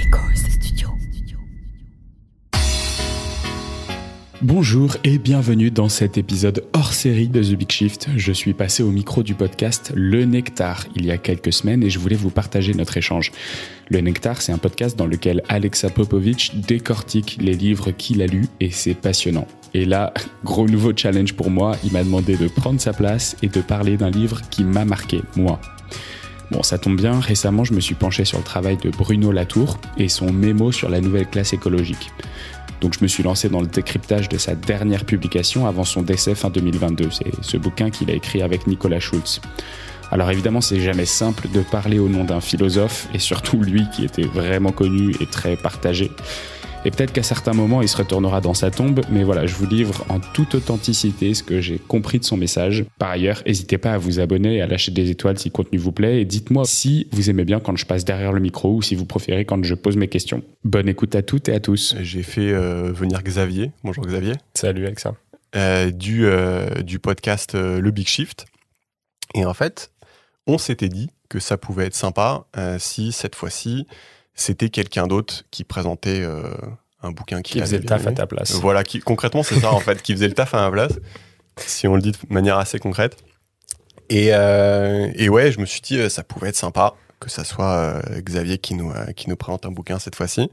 Echoes Studio. Bonjour et bienvenue dans cet épisode hors série de The Big Shift. Je suis passé au micro du podcast Le Nectar il y a quelques semaines et je voulais vous partager notre échange. Le Nectar, c'est un podcast dans lequel Alexa Popovic décortique les livres qu'il a lus et c'est passionnant. Et là, gros nouveau challenge pour moi, il m'a demandé de prendre sa place et de parler d'un livre qui m'a marqué, moi. Bon, ça tombe bien, récemment je me suis penché sur le travail de Bruno Latour et son mémo sur la nouvelle classe écologique. Donc je me suis lancé dans le décryptage de sa dernière publication avant son décès fin 2022. C'est ce bouquin qu'il a écrit avec Nicolas Schulz. Alors évidemment, c'est jamais simple de parler au nom d'un philosophe, et surtout lui qui était vraiment connu et très partagé. Et peut-être qu'à certains moments, il se retournera dans sa tombe, mais voilà, je vous livre en toute authenticité ce que j'ai compris de son message. Par ailleurs, n'hésitez pas à vous abonner et à lâcher des étoiles si le contenu vous plaît, et dites-moi si vous aimez bien quand je passe derrière le micro ou si vous préférez quand je pose mes questions. Bonne écoute à toutes et à tous. J'ai fait venir Xavier. Bonjour Xavier. Salut Alexa. Du podcast Le Big Shift. Et en fait, on s'était dit que ça pouvait être sympa si cette fois-ci, c'était quelqu'un d'autre qui présentait un bouquin qui faisait le taf à ta place. Voilà, concrètement, c'est ça en fait, qui faisait le taf à ma place, si on le dit de manière assez concrète. Et ouais, je me suis dit, ça pouvait être sympa que ça soit Xavier qui nous présente un bouquin cette fois-ci.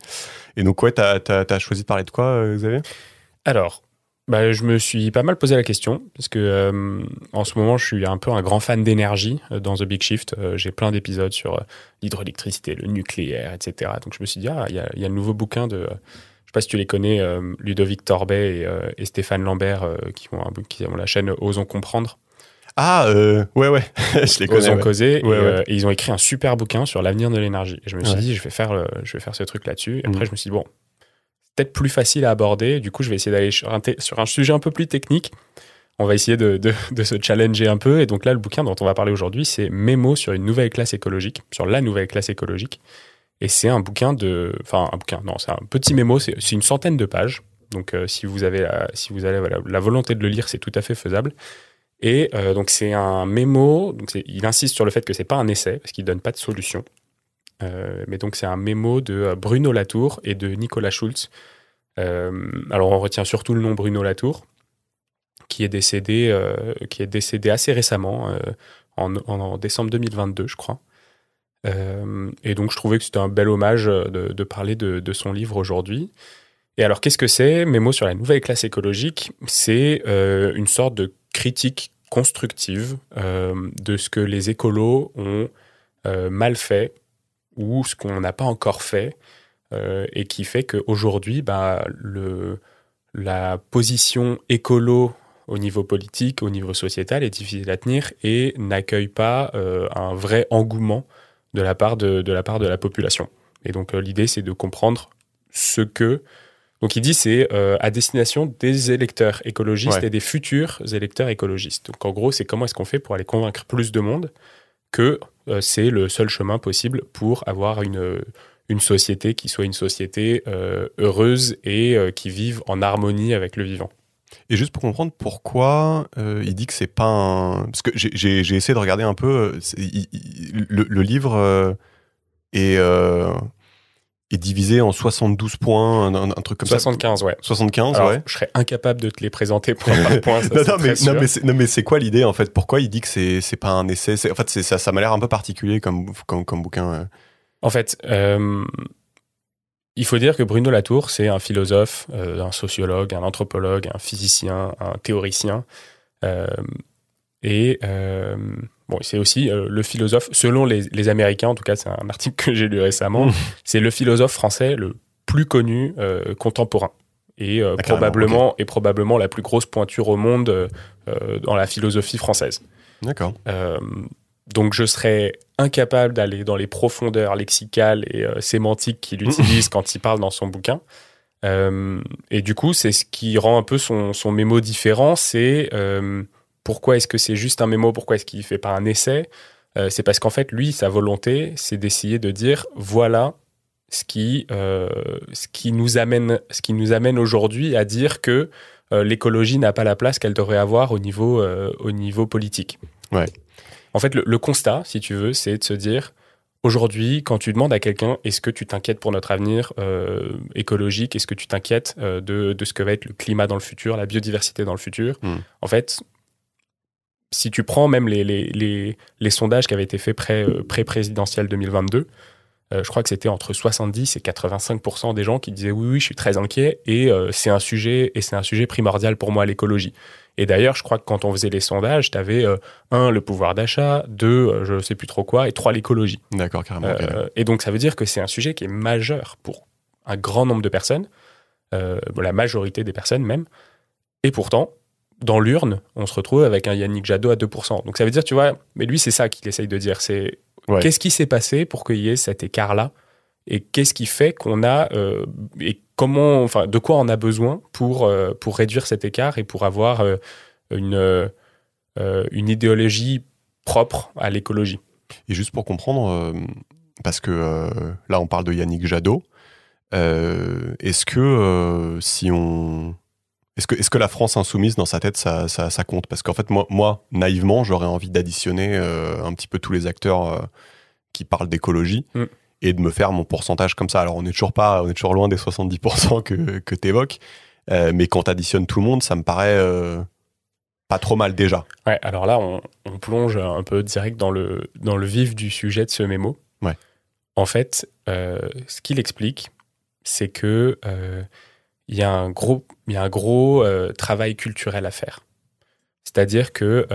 Et donc, ouais, t'as choisi de parler de quoi, Xavier ? Alors, je me suis pas mal posé la question, parce que en ce moment, je suis un peu un grand fan d'énergie dans The Big Shift. J'ai plein d'épisodes sur l'hydroélectricité, le nucléaire, etc. Donc je me suis dit, il y a le nouveau bouquin de, je sais pas si tu les connais, Ludovic Torbet et Stéphane Lambert, qui ont la chaîne Osons Comprendre. Ah, ouais, je les connais. Osons Causer, ouais. et ils ont écrit un super bouquin sur l'avenir de l'énergie. Et je me suis dit, je vais faire ce truc là-dessus. Et après, je me suis dit, bon, peut-être plus facile à aborder. Du coup, je vais essayer d'aller sur un sujet un peu plus technique. On va essayer de se challenger un peu. Et donc là, le bouquin dont on va parler aujourd'hui, c'est Mémo sur une nouvelle classe écologique, sur la nouvelle classe écologique. Et c'est un bouquin c'est un petit mémo, c'est une centaine de pages. Donc si vous avez la volonté de le lire, c'est tout à fait faisable. Et donc c'est un mémo, donc il insiste sur le fait que c'est pas un essai, parce qu'il donne pas de solution. Mais donc c'est un mémo de Bruno Latour et de Nicolas Schulz. Alors on retient surtout le nom Bruno Latour, qui est décédé assez récemment, en décembre 2022, je crois. Et donc je trouvais que c'était un bel hommage de parler de son livre aujourd'hui. Et alors qu'est-ce que c'est ? Mémo sur la nouvelle classe écologique, c'est une sorte de critique constructive de ce que les écolos ont mal fait, ou ce qu'on n'a pas encore fait, et qui fait qu'aujourd'hui, la position écolo au niveau politique, au niveau sociétal, est difficile à tenir et n'accueille pas un vrai engouement de la part de la population. Et donc l'idée, c'est de comprendre ce que... Donc il dit c'est à destination des électeurs écologistes, ouais, et des futurs électeurs écologistes. Donc en gros, c'est comment est-ce qu'on fait pour aller convaincre plus de monde que c'est le seul chemin possible pour avoir une société qui soit une société heureuse et qui vive en harmonie avec le vivant. Et juste pour comprendre pourquoi il dit que c'est pas un... Parce que j'ai essayé de regarder un peu, le livre est divisé en 72 points, un truc comme 75, ça. Ouais. 75, alors, ouais. Je serais incapable de te les présenter point par point. Non, mais c'est quoi l'idée, en fait ? Pourquoi il dit que c'est pas un essai ? En fait, ça m'a l'air un peu particulier comme bouquin. En fait, il faut dire que Bruno Latour, c'est un philosophe, un sociologue, un anthropologue, un physicien, un théoricien. C'est aussi le philosophe, selon les Américains, en tout cas, c'est un article que j'ai lu récemment, c'est le philosophe français le plus connu contemporain. Et probablement la plus grosse pointure au monde dans la philosophie française. D'accord. Donc je serais incapable d'aller dans les profondeurs lexicales et sémantiques qu'il utilise quand il parle dans son bouquin. Et du coup, c'est ce qui rend un peu son mémo différent, c'est... Pourquoi est-ce que c'est juste un mémo ? Pourquoi est-ce qu'il ne fait pas un essai ? C'est parce qu'en fait, lui, sa volonté, c'est d'essayer de dire voilà ce qui nous amène aujourd'hui à dire que l'écologie n'a pas la place qu'elle devrait avoir au niveau politique. Ouais. En fait, le constat, si tu veux, c'est de se dire aujourd'hui, quand tu demandes à quelqu'un, est-ce que tu t'inquiètes pour notre avenir écologique, est-ce que tu t'inquiètes de ce que va être le climat dans le futur, la biodiversité dans le futur, en fait, si tu prends même les sondages qui avaient été faits pré-présidentiel 2022, je crois que c'était entre 70 et 85% des gens qui disaient oui, je suis très inquiet et c'est un sujet primordial pour moi, l'écologie. Et d'ailleurs, je crois que quand on faisait les sondages, tu avais 1, le pouvoir d'achat, 2, je ne sais plus trop quoi, et 3, l'écologie. D'accord, carrément. Et donc, ça veut dire que c'est un sujet qui est majeur pour un grand nombre de personnes, la majorité des personnes même. Et pourtant, dans l'urne, on se retrouve avec un Yannick Jadot à 2%. Donc, ça veut dire, tu vois, mais lui, c'est ça qu'il essaye de dire, c'est qu'est-ce qui s'est passé pour qu'il y ait cet écart-là et qu'est-ce qui fait qu'on a et comment, enfin, de quoi on a besoin pour réduire cet écart et pour avoir une idéologie propre à l'écologie. Et juste pour comprendre, parce que là on parle de Yannick Jadot, est-ce que est-ce que la France insoumise dans sa tête ça compte? Parce qu'en fait moi naïvement j'aurais envie d'additionner un petit peu tous les acteurs qui parlent d'écologie et de me faire mon pourcentage comme ça. Alors on est toujours loin des 70% que tu évoques, mais quand tu additionnes tout le monde, ça me paraît pas trop mal déjà. Ouais, alors là on plonge un peu direct dans le vif du sujet de ce mémo. Ouais. En fait, ce qu'il explique, c'est que il y a un gros travail culturel à faire. C'est-à-dire que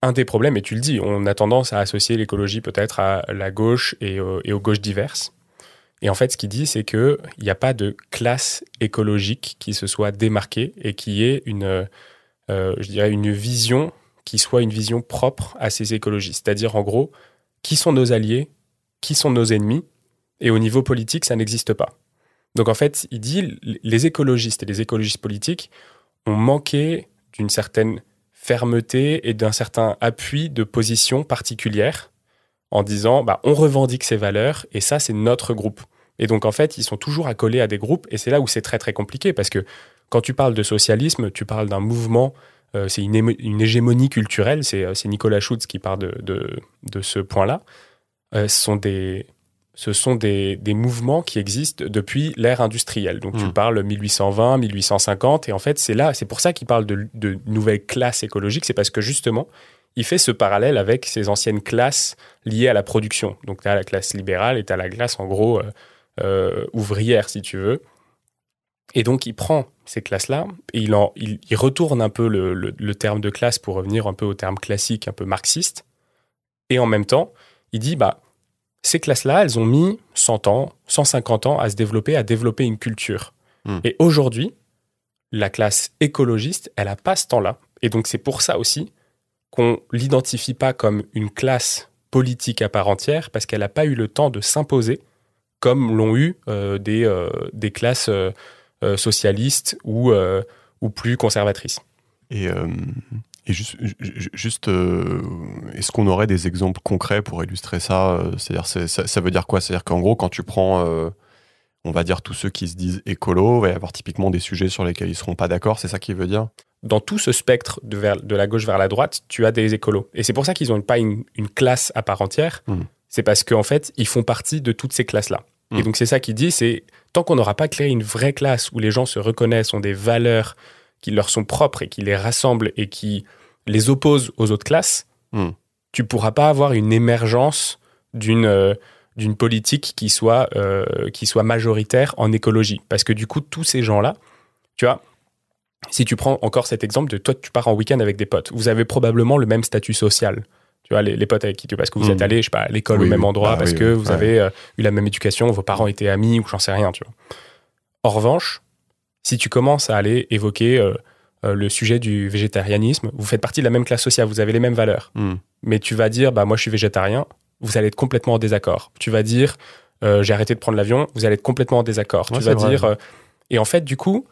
un des problèmes, et tu le dis, on a tendance à associer l'écologie peut-être à la gauche et aux gauches diverses. Et en fait, ce qu'il dit, c'est qu'il n'y a pas de classe écologique qui se soit démarquée et qui ait je dirais une vision qui soit une vision propre à ces écologistes. C'est-à-dire, en gros, qui sont nos alliés, qui sont nos ennemis, et au niveau politique, ça n'existe pas. Donc en fait, il dit, les écologistes et les écologistes politiques ont manqué d'une certaine fermeté et d'un certain appui de position particulière en disant on revendique ces valeurs et ça, c'est notre groupe. Et donc, en fait, ils sont toujours accolés à des groupes et c'est là où c'est très, très compliqué parce que quand tu parles de socialisme, tu parles d'un mouvement, c'est une hégémonie culturelle, c'est Nicolas Schutz qui parle de ce point-là. Ce sont des mouvements qui existent depuis l'ère industrielle. Donc, tu parles 1820, 1850 et en fait, c'est pour ça qu'il parle de nouvelles classes écologiques, c'est parce que justement, il fait ce parallèle avec ces anciennes classes liées à la production. Donc, tu as la classe libérale et tu as la classe, en gros, ouvrière, si tu veux. Et donc, il prend ces classes-là et il retourne un peu le terme de classe pour revenir un peu au terme classique, un peu marxiste. Et en même temps, il dit, ces classes-là, elles ont mis 100 ans, 150 ans à développer une culture. Et aujourd'hui, la classe écologiste, elle n'a pas ce temps-là. Et donc, c'est pour ça aussi qu'on ne l'identifie pas comme une classe politique à part entière parce qu'elle n'a pas eu le temps de s'imposer comme l'ont eu des classes socialistes ou plus conservatrices. Et juste est-ce qu'on aurait des exemples concrets pour illustrer ça? C'est-à-dire, ça veut dire quoi? C'est-à-dire qu'en gros, quand tu prends, on va dire, tous ceux qui se disent écolos, il va y avoir typiquement des sujets sur lesquels ils ne seront pas d'accord, c'est ça qu'il veut dire? Dans tout ce spectre de la gauche vers la droite, tu as des écolos. Et c'est pour ça qu'ils n'ont pas une classe à part entière. C'est parce qu'en fait, ils font partie de toutes ces classes-là. Et donc, c'est ça qu'il dit, c'est tant qu'on n'aura pas créé une vraie classe où les gens se reconnaissent, ont des valeurs qui leur sont propres et qui les rassemblent et qui les opposent aux autres classes, tu ne pourras pas avoir une émergence d'une politique qui soit majoritaire en écologie. Parce que du coup, tous ces gens-là, tu vois, si tu prends encore cet exemple de toi, tu pars en week-end avec des potes, vous avez probablement le même statut social. Tu vois, les potes avec qui tu... Parce que vous êtes allés, je sais pas, à l'école au même endroit, parce que vous avez eu la même éducation, vos parents étaient amis, ou j'en sais rien, tu vois. En revanche, si tu commences à aller évoquer le sujet du végétarianisme, vous faites partie de la même classe sociale, vous avez les mêmes valeurs. Mais tu vas dire, moi je suis végétarien, vous allez être complètement en désaccord. Tu vas dire, j'ai arrêté de prendre l'avion, vous allez être complètement en désaccord. Tu vas dire... et en fait, du coup,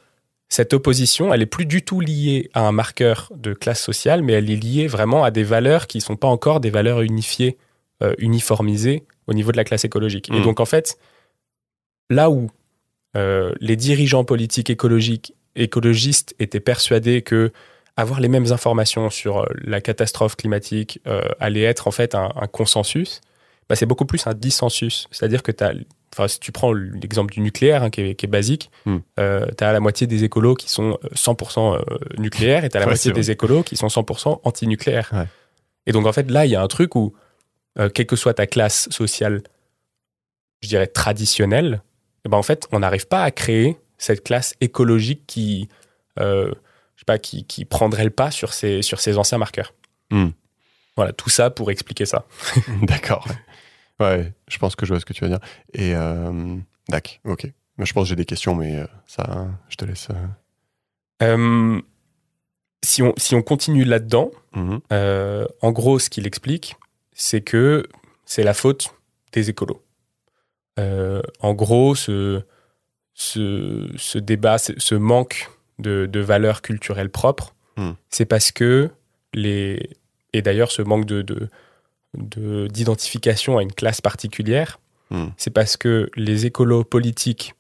cette opposition, elle n'est plus du tout liée à un marqueur de classe sociale, mais elle est liée vraiment à des valeurs qui ne sont pas encore des valeurs unifiées, uniformisées au niveau de la classe écologique. Et donc, en fait, là où les dirigeants politiques écologistes étaient persuadés que avoir les mêmes informations sur la catastrophe climatique allait être en fait un consensus, bah, c'est beaucoup plus un dissensus. C'est-à-dire que si tu prends l'exemple du nucléaire, hein, qui est basique, tu as la moitié des écolos qui sont 100% nucléaires et tu as la moitié des écolos qui sont 100% anti-nucléaires. Ouais. Et donc, en fait, là, il y a un truc où, quelle que soit ta classe sociale, je dirais traditionnelle, et ben, en fait, on n'arrive pas à créer cette classe écologique qui prendrait le pas sur ces anciens marqueurs. Voilà, tout ça pour expliquer ça. D'accord. Ouais, je pense que je vois ce que tu veux dire. Et d'accord, ok. Je pense que j'ai des questions, mais ça, je te laisse. Si on continue là-dedans, en gros, ce qu'il explique, c'est que c'est la faute des écolos. En gros, ce débat, ce manque de valeurs culturelles propres, c'est parce que et d'ailleurs ce manque d'identification à une classe particulière, c'est parce que les écolos politiques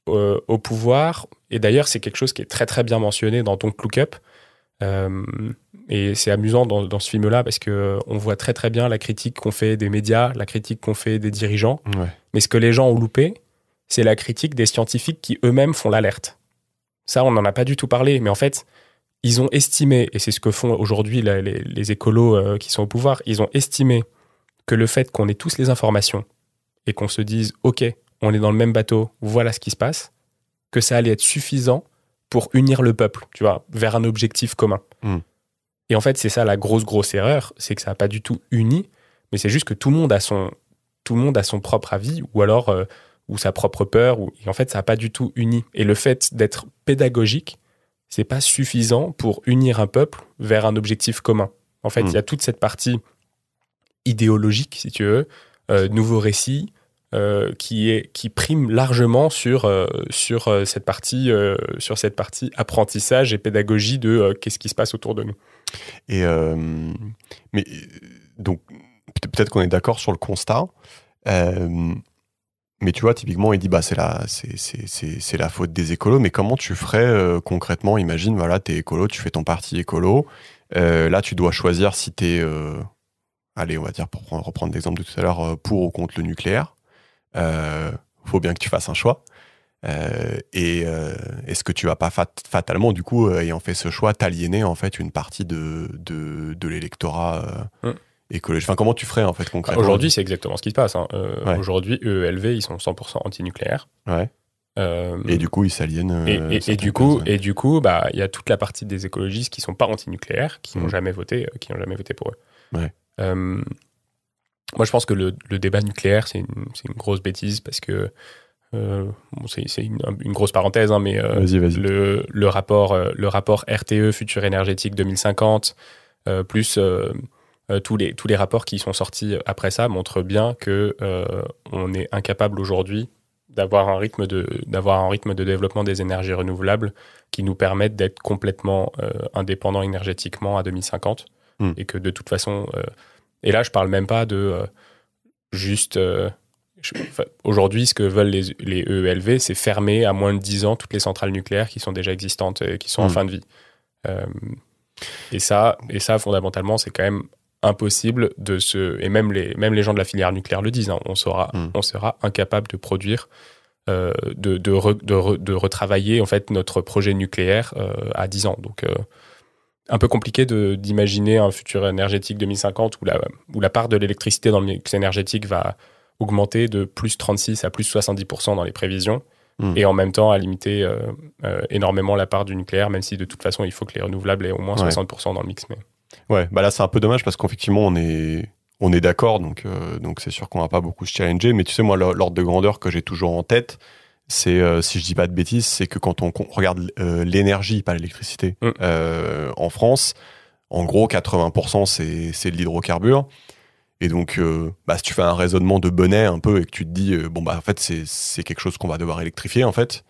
au pouvoir, et d'ailleurs c'est quelque chose qui est très très bien mentionné dans Don't Look Up, et c'est amusant dans ce film-là parce qu'on voit très très bien la critique qu'on fait des médias, la critique qu'on fait des dirigeants, mais ce que les gens ont loupé, c'est la critique des scientifiques qui eux-mêmes font l'alerte. Ça, on n'en a pas du tout parlé, mais en fait, ils ont estimé, et c'est ce que font aujourd'hui les écolos qui sont au pouvoir, ils ont estimé que le fait qu'on ait tous les informations et qu'on se dise « Ok, on est dans le même bateau, voilà ce qui se passe », que ça allait être suffisant pour unir le peuple, tu vois, vers un objectif commun. Et en fait, c'est ça la grosse erreur, c'est que ça n'a pas du tout uni, mais c'est juste que tout le monde a son propre avis, ou alors ou sa propre peur, et en fait, ça n'a pas du tout uni. Et le fait d'être pédagogique, c'est pas suffisant pour unir un peuple vers un objectif commun. En fait, il y a toute cette partie idéologique, si tu veux, nouveau récit, qui prime largement sur cette partie apprentissage et pédagogie de qu'est-ce qui se passe autour de nous. Et mais donc peut-être qu'on est d'accord sur le constat. Mais tu vois, typiquement, il dit c'est la faute des écolos. Mais comment tu ferais concrètement? Imagine, voilà, t'es écolo, tu fais ton parti écolo. Là, tu dois choisir si t'es, allez, on va dire, pour reprendre l'exemple de tout à l'heure, pour ou contre le nucléaire. Faut bien que tu fasses un choix. Et est-ce que tu vas pas fatalement, du coup, ayant fait ce choix, t'aliéner en fait une partie de l'électorat écologique? Enfin, comment tu ferais en fait concrètement? Aujourd'hui, c'est exactement ce qui se passe. Aujourd'hui, EELV, ils sont 100% anti-nucléaires. Et du coup, ils s'aliènent. Et du coup, il y a toute la partie des écologistes qui sont pas anti-nucléaires, qui n'ont jamais voté pour eux. Moi, je pense que le débat nucléaire, c'est une grosse bêtise parce que c'est une grosse parenthèse, hein, mais vas-y. Le rapport RTE Futur énergétique 2050 plus tous les rapports qui sont sortis après ça montrent bien que on est incapable aujourd'hui d'avoir un rythme de développement des énergies renouvelables qui nous permettent d'être complètement indépendants énergétiquement à 2050 et que de toute façon et là je parle même pas de juste aujourd'hui ce que veulent les EELV, c'est fermer à moins de 10 ans toutes les centrales nucléaires qui sont déjà existantes et qui sont en fin de vie. Et ça fondamentalement c'est quand même impossible et même les gens de la filière nucléaire le disent, hein, on sera incapable de produire de retravailler en fait notre projet nucléaire à 10 ans. Donc un peu compliqué d'imaginer un futur énergétique 2050 où la part de l'électricité dans le mix énergétique va augmenter de plus 36 à plus 70% dans les prévisions et en même temps à limiter énormément la part du nucléaire, même si de toute façon il faut que les renouvelables aient au moins 60% dans le mix. Mais... Ouais, là c'est un peu dommage parce qu'effectivement on est d'accord, donc c'est sûr qu'on va pas beaucoup se challenger, mais tu sais moi l'ordre de grandeur que j'ai toujours en tête, c'est, si je dis pas de bêtises, c'est que quand on regarde l'énergie, pas l'électricité, en France, en gros 80% c'est de l'hydrocarbure. Et donc, si tu fais un raisonnement de bonnet un peu et que tu te dis, en fait, c'est quelque chose qu'on va devoir électrifier, en fait,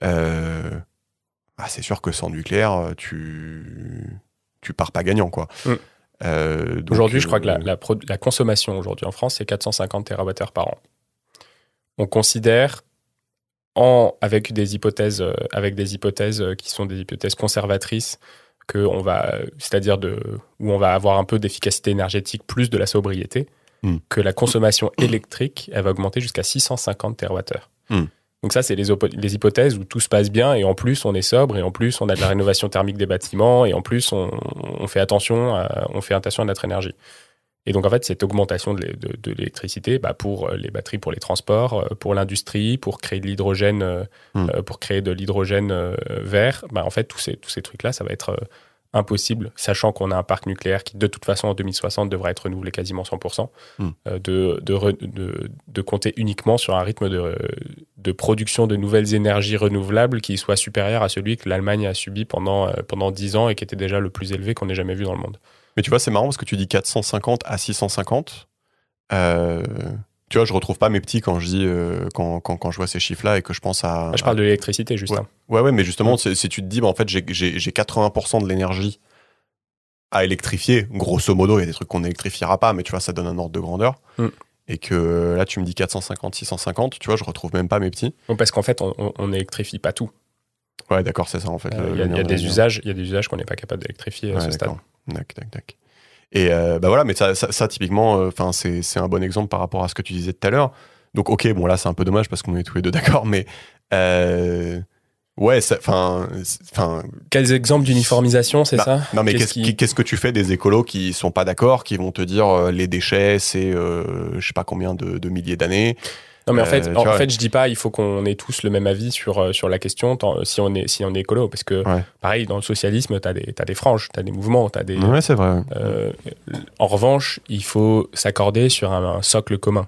c'est sûr que sans nucléaire, tu pars pas gagnant, quoi. Donc, aujourd'hui, je crois que la consommation aujourd'hui en France, c'est 450 TWh par an. On considère, avec des hypothèses qui sont des hypothèses conservatrices, c'est-à-dire où on va avoir un peu d'efficacité énergétique plus de la sobriété, que la consommation électrique, elle va augmenter jusqu'à 650 TWh. Donc ça, c'est les hypothèses où tout se passe bien et en plus, on est sobre et en plus, on a de la rénovation thermique des bâtiments et en plus, on fait attention à notre énergie. Et donc, en fait, cette augmentation de l'électricité, pour les batteries, pour les transports, pour l'industrie, pour créer de l'hydrogène, vert, en fait, tous ces trucs-là, ça va être impossible, sachant qu'on a un parc nucléaire qui, de toute façon, en 2060, devra être renouvelé quasiment 100%, de compter uniquement sur un rythme de production de nouvelles énergies renouvelables qui soit supérieur à celui que l'Allemagne a subi pendant 10 ans et qui était déjà le plus élevé qu'on ait jamais vu dans le monde. Mais tu vois, c'est marrant parce que tu dis 450 à 650. Tu vois, je retrouve pas mes petits quand je dis quand je vois ces chiffres-là et que je pense à. Je parle de l'électricité, juste. Ouais, mais justement, si tu te dis, en fait, j'ai 80% de l'énergie à électrifier. Grosso modo, il y a des trucs qu'on n'électrifiera pas, mais tu vois, ça donne un ordre de grandeur. Et que là, tu me dis 450, 650, tu vois, je retrouve même pas mes petits. Donc, parce qu'en fait, on n'électrifie pas tout. Ouais, d'accord, c'est ça, en fait. Il y a des usages qu'on n'est pas capable d'électrifier à ce stade. D'accord. Et voilà, mais ça typiquement, c'est un bon exemple par rapport à ce que tu disais tout à l'heure. Donc, ok, bon, là, c'est un peu dommage parce qu'on est tous les deux d'accord, mais ouais, quels exemples d'uniformisation, c'est ça? Non, mais qu'est-ce que tu fais des écolos qui sont pas d'accord, qui vont te dire les déchets, c'est je sais pas combien de milliers d'années? Non, mais en fait, je dis pas, il faut qu'on ait tous le même avis sur la question, si on est écolo, parce que, pareil, dans le socialisme, t'as des franges, t'as des mouvements, t'as des... Ouais, c'est vrai. En revanche, il faut s'accorder sur un socle commun.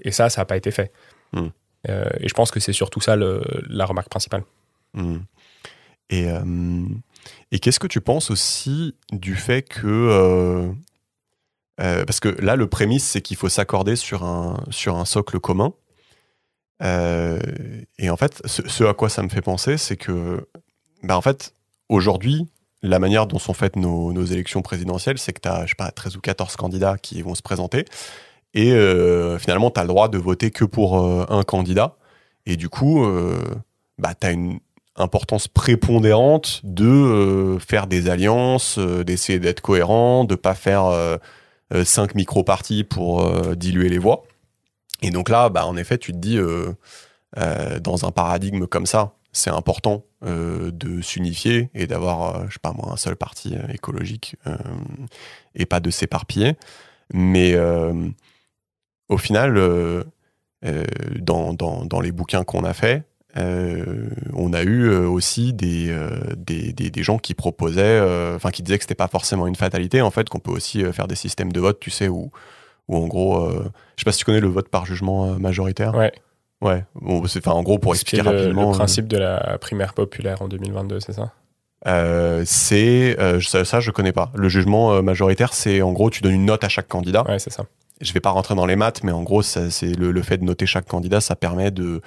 Et ça n'a pas été fait. Et je pense que c'est surtout ça la remarque principale. Et qu'est-ce que tu penses aussi du fait que... parce que là, le prémisse, c'est qu'il faut s'accorder sur un socle commun. Et en fait, ce à quoi ça me fait penser, c'est que, en fait, aujourd'hui, la manière dont sont faites nos élections présidentielles, c'est que tu as, je sais pas, 13 ou 14 candidats qui vont se présenter. Et finalement, tu as le droit de voter que pour un candidat. Et du coup, tu as une importance prépondérante de faire des alliances, d'essayer d'être cohérent, de pas faire 5 micro-partis pour diluer les voix. Et donc là, en effet, tu te dis, dans un paradigme comme ça, c'est important de s'unifier et d'avoir, je sais pas moi, un seul parti écologique et pas de s'éparpiller. Mais au final, dans les bouquins qu'on a faits, on a eu aussi des gens qui proposaient, qui disaient que c'était pas forcément une fatalité, en fait, qu'on peut aussi faire des systèmes de vote, tu sais, où en gros, je sais pas si tu connais le vote par jugement majoritaire. Ouais. Bon, en gros, pour expliquer rapidement. Le principe de la primaire populaire en 2022, c'est ça? Ça, je connais pas. Le jugement majoritaire, c'est en gros, tu donnes une note à chaque candidat. Ouais, c'est ça. Je vais pas rentrer dans les maths, mais en gros, c'est le fait de noter chaque candidat, ça permet de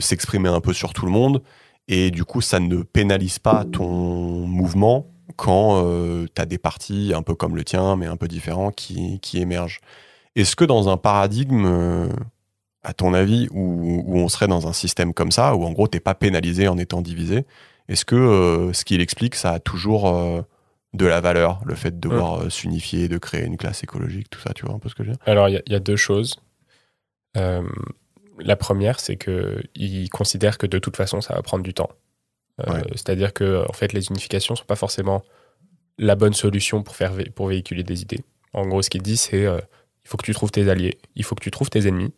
s'exprimer un peu sur tout le monde, et du coup ça ne pénalise pas ton mouvement quand tu as des partis un peu comme le tien mais un peu différents qui émergent. Est-ce que dans un paradigme à ton avis où on serait dans un système comme ça, où en gros t'es pas pénalisé en étant divisé, est-ce que ce qu'il explique, ça a toujours de la valeur, le fait de devoir s'unifier, de créer une classe écologique, tout ça, tu vois un peu ce que je veux dire? Alors il y a deux choses. La première, c'est qu'ils considèrent que de toute façon, ça va prendre du temps. C'est-à-dire que en fait, les unifications ne sont pas forcément la bonne solution pour véhiculer des idées. En gros, ce qu'ils disent, c'est il faut que tu trouves tes alliés, il faut que tu trouves tes ennemis,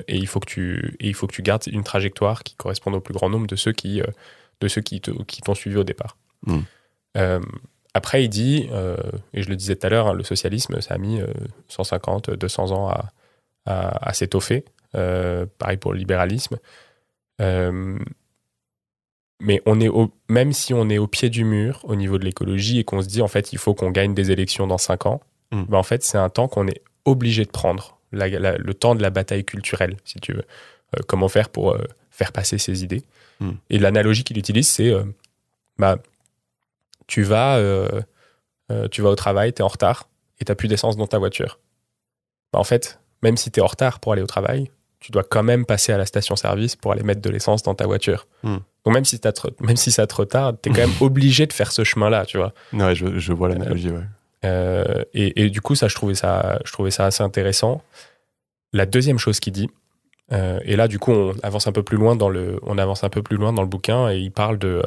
et il faut que tu gardes une trajectoire qui corresponde au plus grand nombre de ceux qui t'ont suivi au départ. Après, il dit, et je le disais tout à l'heure, le socialisme, ça a mis 150, 200 ans à s'étoffer. Pareil pour le libéralisme. Mais même si on est au pied du mur au niveau de l'écologie et qu'on se dit en fait il faut qu'on gagne des élections dans 5 ans, en fait c'est un temps qu'on est obligé de prendre, le temps de la bataille culturelle, si tu veux. Comment faire pour faire passer ses idées. Et l'analogie qu'il utilise, c'est tu vas au travail, tu es en retard et tu n'as plus d'essence dans ta voiture. En fait, même si tu es en retard pour aller au travail, tu dois quand même passer à la station-service pour aller mettre de l'essence dans ta voiture. Donc même si ça te retarde, t'es quand même obligé de faire ce chemin-là, tu vois. Ouais, je vois l'analogie, ouais. Et du coup, je trouvais ça assez intéressant. La deuxième chose qu'il dit, et là, du coup, on avance un peu plus loin dans le bouquin, et il parle de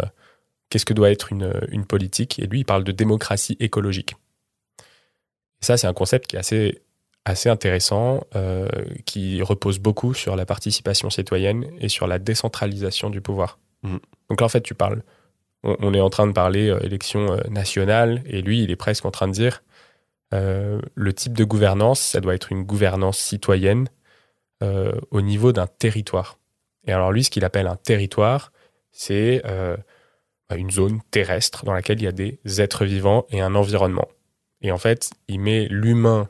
qu'est-ce que doit être une politique, et lui, il parle de démocratie écologique. Et ça, c'est un concept qui est assez intéressant, qui repose beaucoup sur la participation citoyenne et sur la décentralisation du pouvoir. Donc là, en fait, on est en train de parler élection nationale, et lui, il est presque en train de dire le type de gouvernance, ça doit être une gouvernance citoyenne au niveau d'un territoire. Et alors lui, ce qu'il appelle un territoire, c'est une zone terrestre dans laquelle il y a des êtres vivants et un environnement. Et en fait, il met l'humain,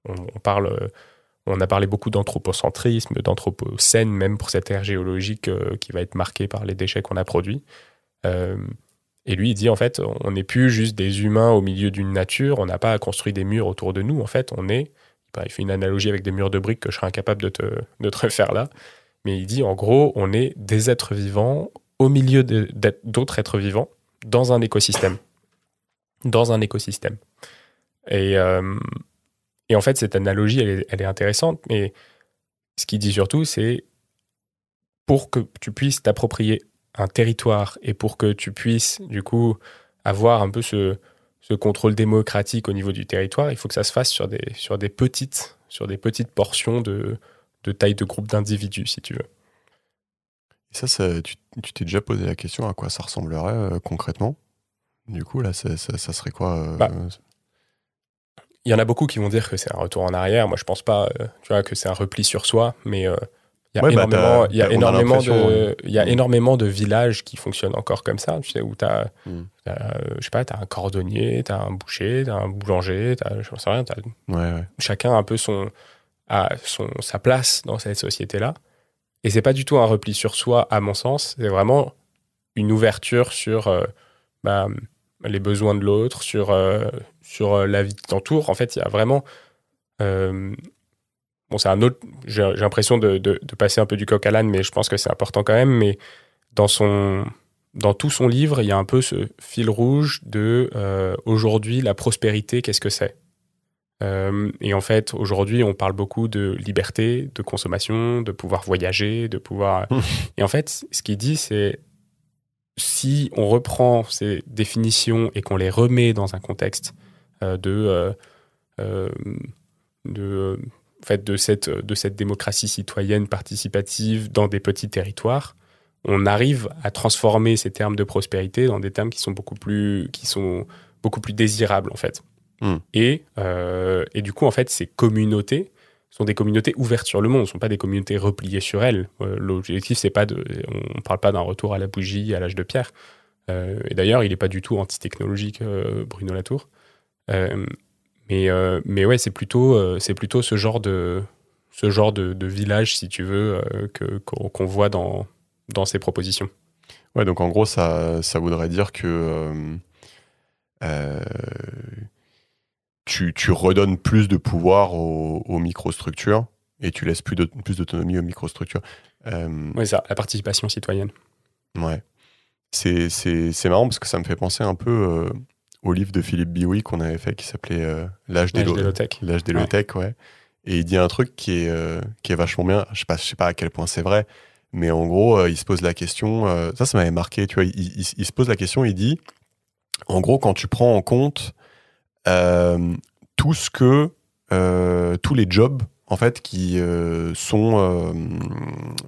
on a parlé beaucoup d'anthropocentrisme, d'anthropocène, même pour cette ère géologique qui va être marquée par les déchets qu'on a produits. Et lui, il dit, en fait, on n'est plus juste des humains au milieu d'une nature, on n'a pas construit des murs autour de nous, en fait, il fait une analogie avec des murs de briques que je serais incapable de te refaire là, mais il dit, en gros, on est des êtres vivants au milieu d'autres êtres vivants dans un écosystème. Et en fait, cette analogie, elle est intéressante, mais ce qu'il dit surtout, c'est pour que tu puisses t'approprier un territoire et pour que tu puisses, du coup, avoir un peu ce contrôle démocratique au niveau du territoire, il faut que ça se fasse sur des petites portions de taille de groupe d'individus, si tu veux. Et ça tu t'es déjà posé la question à quoi ça ressemblerait concrètement? Du coup, là, ça serait quoi Il y en a beaucoup qui vont dire que c'est un retour en arrière. Moi, je pense pas, tu vois, que c'est un repli sur soi, mais il y a énormément de villages qui fonctionnent encore comme ça, tu sais, où t'as un cordonnier, t'as un boucher, t'as un boulanger, je sais rien, chacun un peu sa place dans cette société-là. Et c'est pas du tout un repli sur soi, à mon sens. C'est vraiment une ouverture sur les besoins de l'autre, sur la vie qui t'entoure. En fait, il y a vraiment... c'est un autre... J'ai l'impression de passer un peu du coq à l'âne, mais je pense que c'est important quand même. Mais dans tout son livre, il y a un peu ce fil rouge de aujourd'hui, la prospérité, qu'est-ce que c'est ? Et en fait, aujourd'hui, on parle beaucoup de liberté, de consommation, de pouvoir voyager, de pouvoir... Et en fait, ce qu'il dit, c'est si on reprend ces définitions et qu'on les remet dans un contexte de cette démocratie citoyenne participative dans des petits territoires, on arrive à transformer ces termes de prospérité dans des termes qui sont beaucoup plus désirables, en fait. Et du coup, en fait, ces communautés sont des communautés ouvertes sur le monde, ne sont pas des communautés repliées sur elles. L'objectif, c'est pas on ne parle pas d'un retour à la bougie, à l'âge de pierre. Et d'ailleurs, il n'est pas du tout anti-technologique, Bruno Latour. Mais ouais, c'est plutôt ce genre de village, si tu veux, qu'on voit dans ces propositions. Ouais, donc en gros, ça voudrait dire que tu redonnes plus de pouvoir aux microstructures et tu laisses plus d'autonomie aux microstructures. Oui, ça, la participation citoyenne. Ouais. C'est marrant parce que ça me fait penser un peu au livre de Philippe Biouy qu'on avait fait qui s'appelait L'âge des low-tech. L'âge des low-tech, ouais. Et il dit un truc qui est vachement bien. Je sais pas à quel point c'est vrai, mais en gros, il se pose la question. Ça m'avait marqué. Tu vois, il se pose la question. Il dit, en gros, quand tu prends en compte tous les jobs en fait qui sont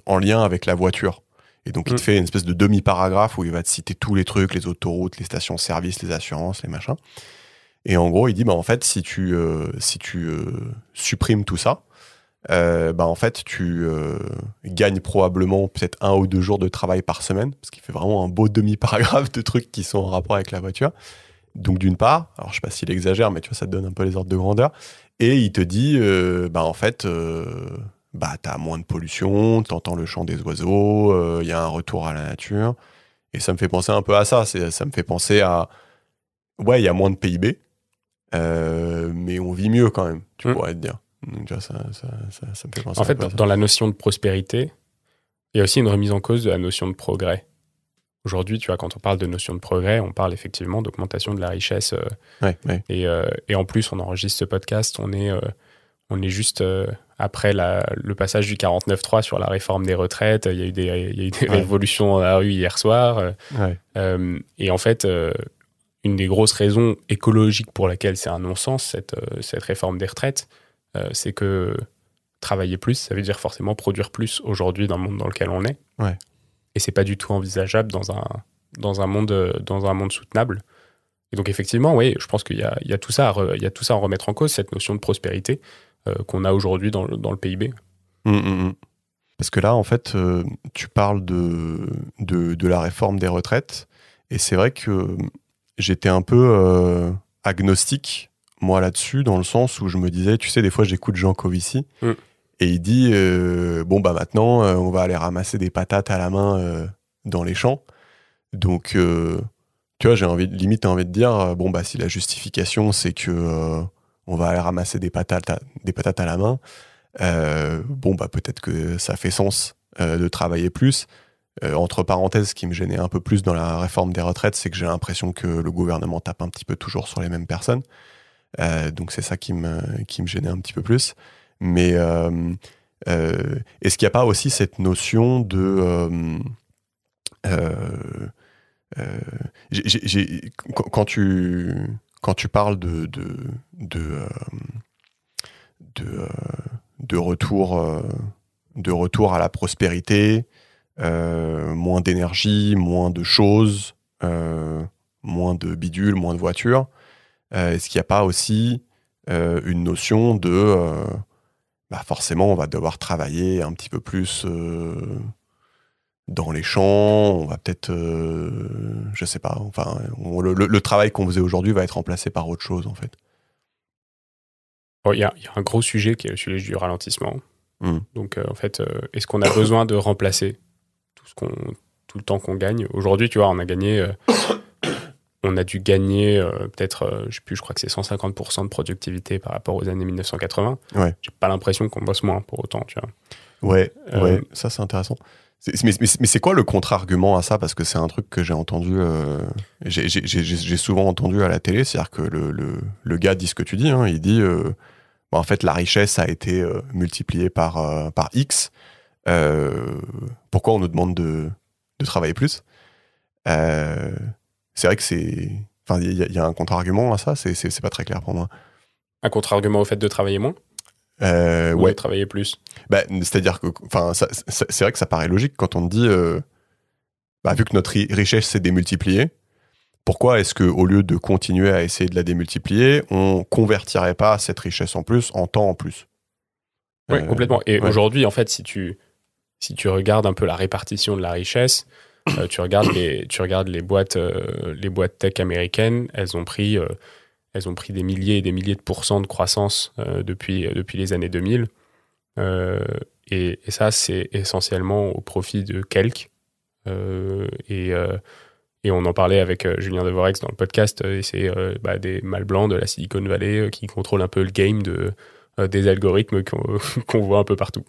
en lien avec la voiture. Et donc, il te fait une espèce de demi-paragraphe où il va te citer tous les trucs, les autoroutes, les stations-service, les assurances, les machins. Et en gros, il dit, en fait, si tu supprimes tout ça, en fait, tu gagnes probablement peut-être 1 ou 2 jours de travail par semaine, parce qu'il fait vraiment un beau demi-paragraphe de trucs qui sont en rapport avec la voiture. Donc, d'une part, alors je sais pas s'il exagère, mais tu vois, ça te donne un peu les ordres de grandeur. Et il te dit, en fait... t'as moins de pollution, t'entends le chant des oiseaux, y a un retour à la nature. Et ça me fait penser un peu à ça. Ça me fait penser à... Ouais, il y a moins de PIB, mais on vit mieux quand même, tu pourrais te dire. Donc déjà, ça me fait penser En fait, un peu à ça. dans la notion de prospérité, il y a aussi une remise en cause de la notion de progrès. Aujourd'hui, tu vois, quand on parle de notion de progrès, on parle effectivement d'augmentation de la richesse. Ouais. Et en plus, on enregistre ce podcast, on est juste après le passage du 49.3 sur la réforme des retraites. Il y a eu des révolutions dans la rue hier soir. Et en fait, une des grosses raisons écologiques pour laquelle c'est un non-sens, cette réforme des retraites, c'est que travailler plus, ça veut dire forcément produire plus aujourd'hui dans le monde dans lequel on est. Ouais. Et c'est pas du tout envisageable dans un monde soutenable. Et donc effectivement, oui, je pense qu'il y a tout ça à remettre en cause, cette notion de prospérité qu'on a aujourd'hui dans le PIB. Parce que là, en fait, tu parles de la réforme des retraites, et c'est vrai que j'étais un peu agnostique, moi, là-dessus, dans le sens où je me disais, tu sais, des fois, j'écoute Jean Covici, et il dit, maintenant, on va aller ramasser des patates à la main dans les champs. Donc, tu vois, j'ai envie de dire, si la justification, c'est que on va aller ramasser des patates à la main, peut-être que ça fait sens de travailler plus. Entre parenthèses, ce qui me gênait un peu plus dans la réforme des retraites, c'est que j'ai l'impression que le gouvernement tape un petit peu toujours sur les mêmes personnes. Donc c'est ça qui me gênait un petit peu plus. Mais est-ce qu'il n'y a pas aussi cette notion de... quand tu parles de retour à la prospérité, moins d'énergie, moins de choses, moins de bidules, moins de voitures, est-ce qu'il n'y a pas aussi une notion de forcément on va devoir travailler un petit peu plus dans les champs, on va peut-être je sais pas, enfin le travail qu'on faisait aujourd'hui va être remplacé par autre chose en fait. Il y a un gros sujet qui est le sujet du ralentissement. Donc en fait, est-ce qu'on a besoin de remplacer tout le temps qu'on gagne? Aujourd'hui, tu vois, on a dû gagner peut-être, je crois que c'est 150% de productivité par rapport aux années 1980. Ouais. J'ai pas l'impression qu'on bosse moins pour autant, tu vois. Ouais, ça c'est intéressant. Mais c'est quoi le contre-argument à ça? Parce que c'est un truc que j'ai entendu, j'ai souvent entendu à la télé, c'est-à-dire que le gars dit ce que tu dis, hein, il dit en fait la richesse a été multipliée par X. Pourquoi on nous demande de travailler plus? C'est vrai que il y a un contre-argument à ça, c'est pas très clair pour moi. Un contre-argument au fait de travailler moins? Ou de travailler plus? C'est-à-dire que c'est vrai que ça paraît logique quand on te dit vu que notre richesse s'est démultipliée, pourquoi est-ce qu'au lieu de continuer à essayer de la démultiplier, on convertirait pas cette richesse en plus en temps en plus? Oui, complètement. Et aujourd'hui, en fait, si tu regardes un peu la répartition de la richesse, tu regardes les boîtes tech américaines, elles ont pris des milliers et des milliers de pourcents de croissance depuis les années 2000. Et ça, c'est essentiellement au profit de quelques. Et on en parlait avec Julien Devorex dans le podcast. Et c'est des mâles blancs de la Silicon Valley qui contrôlent un peu le game des algorithmes qu'on voit un peu partout.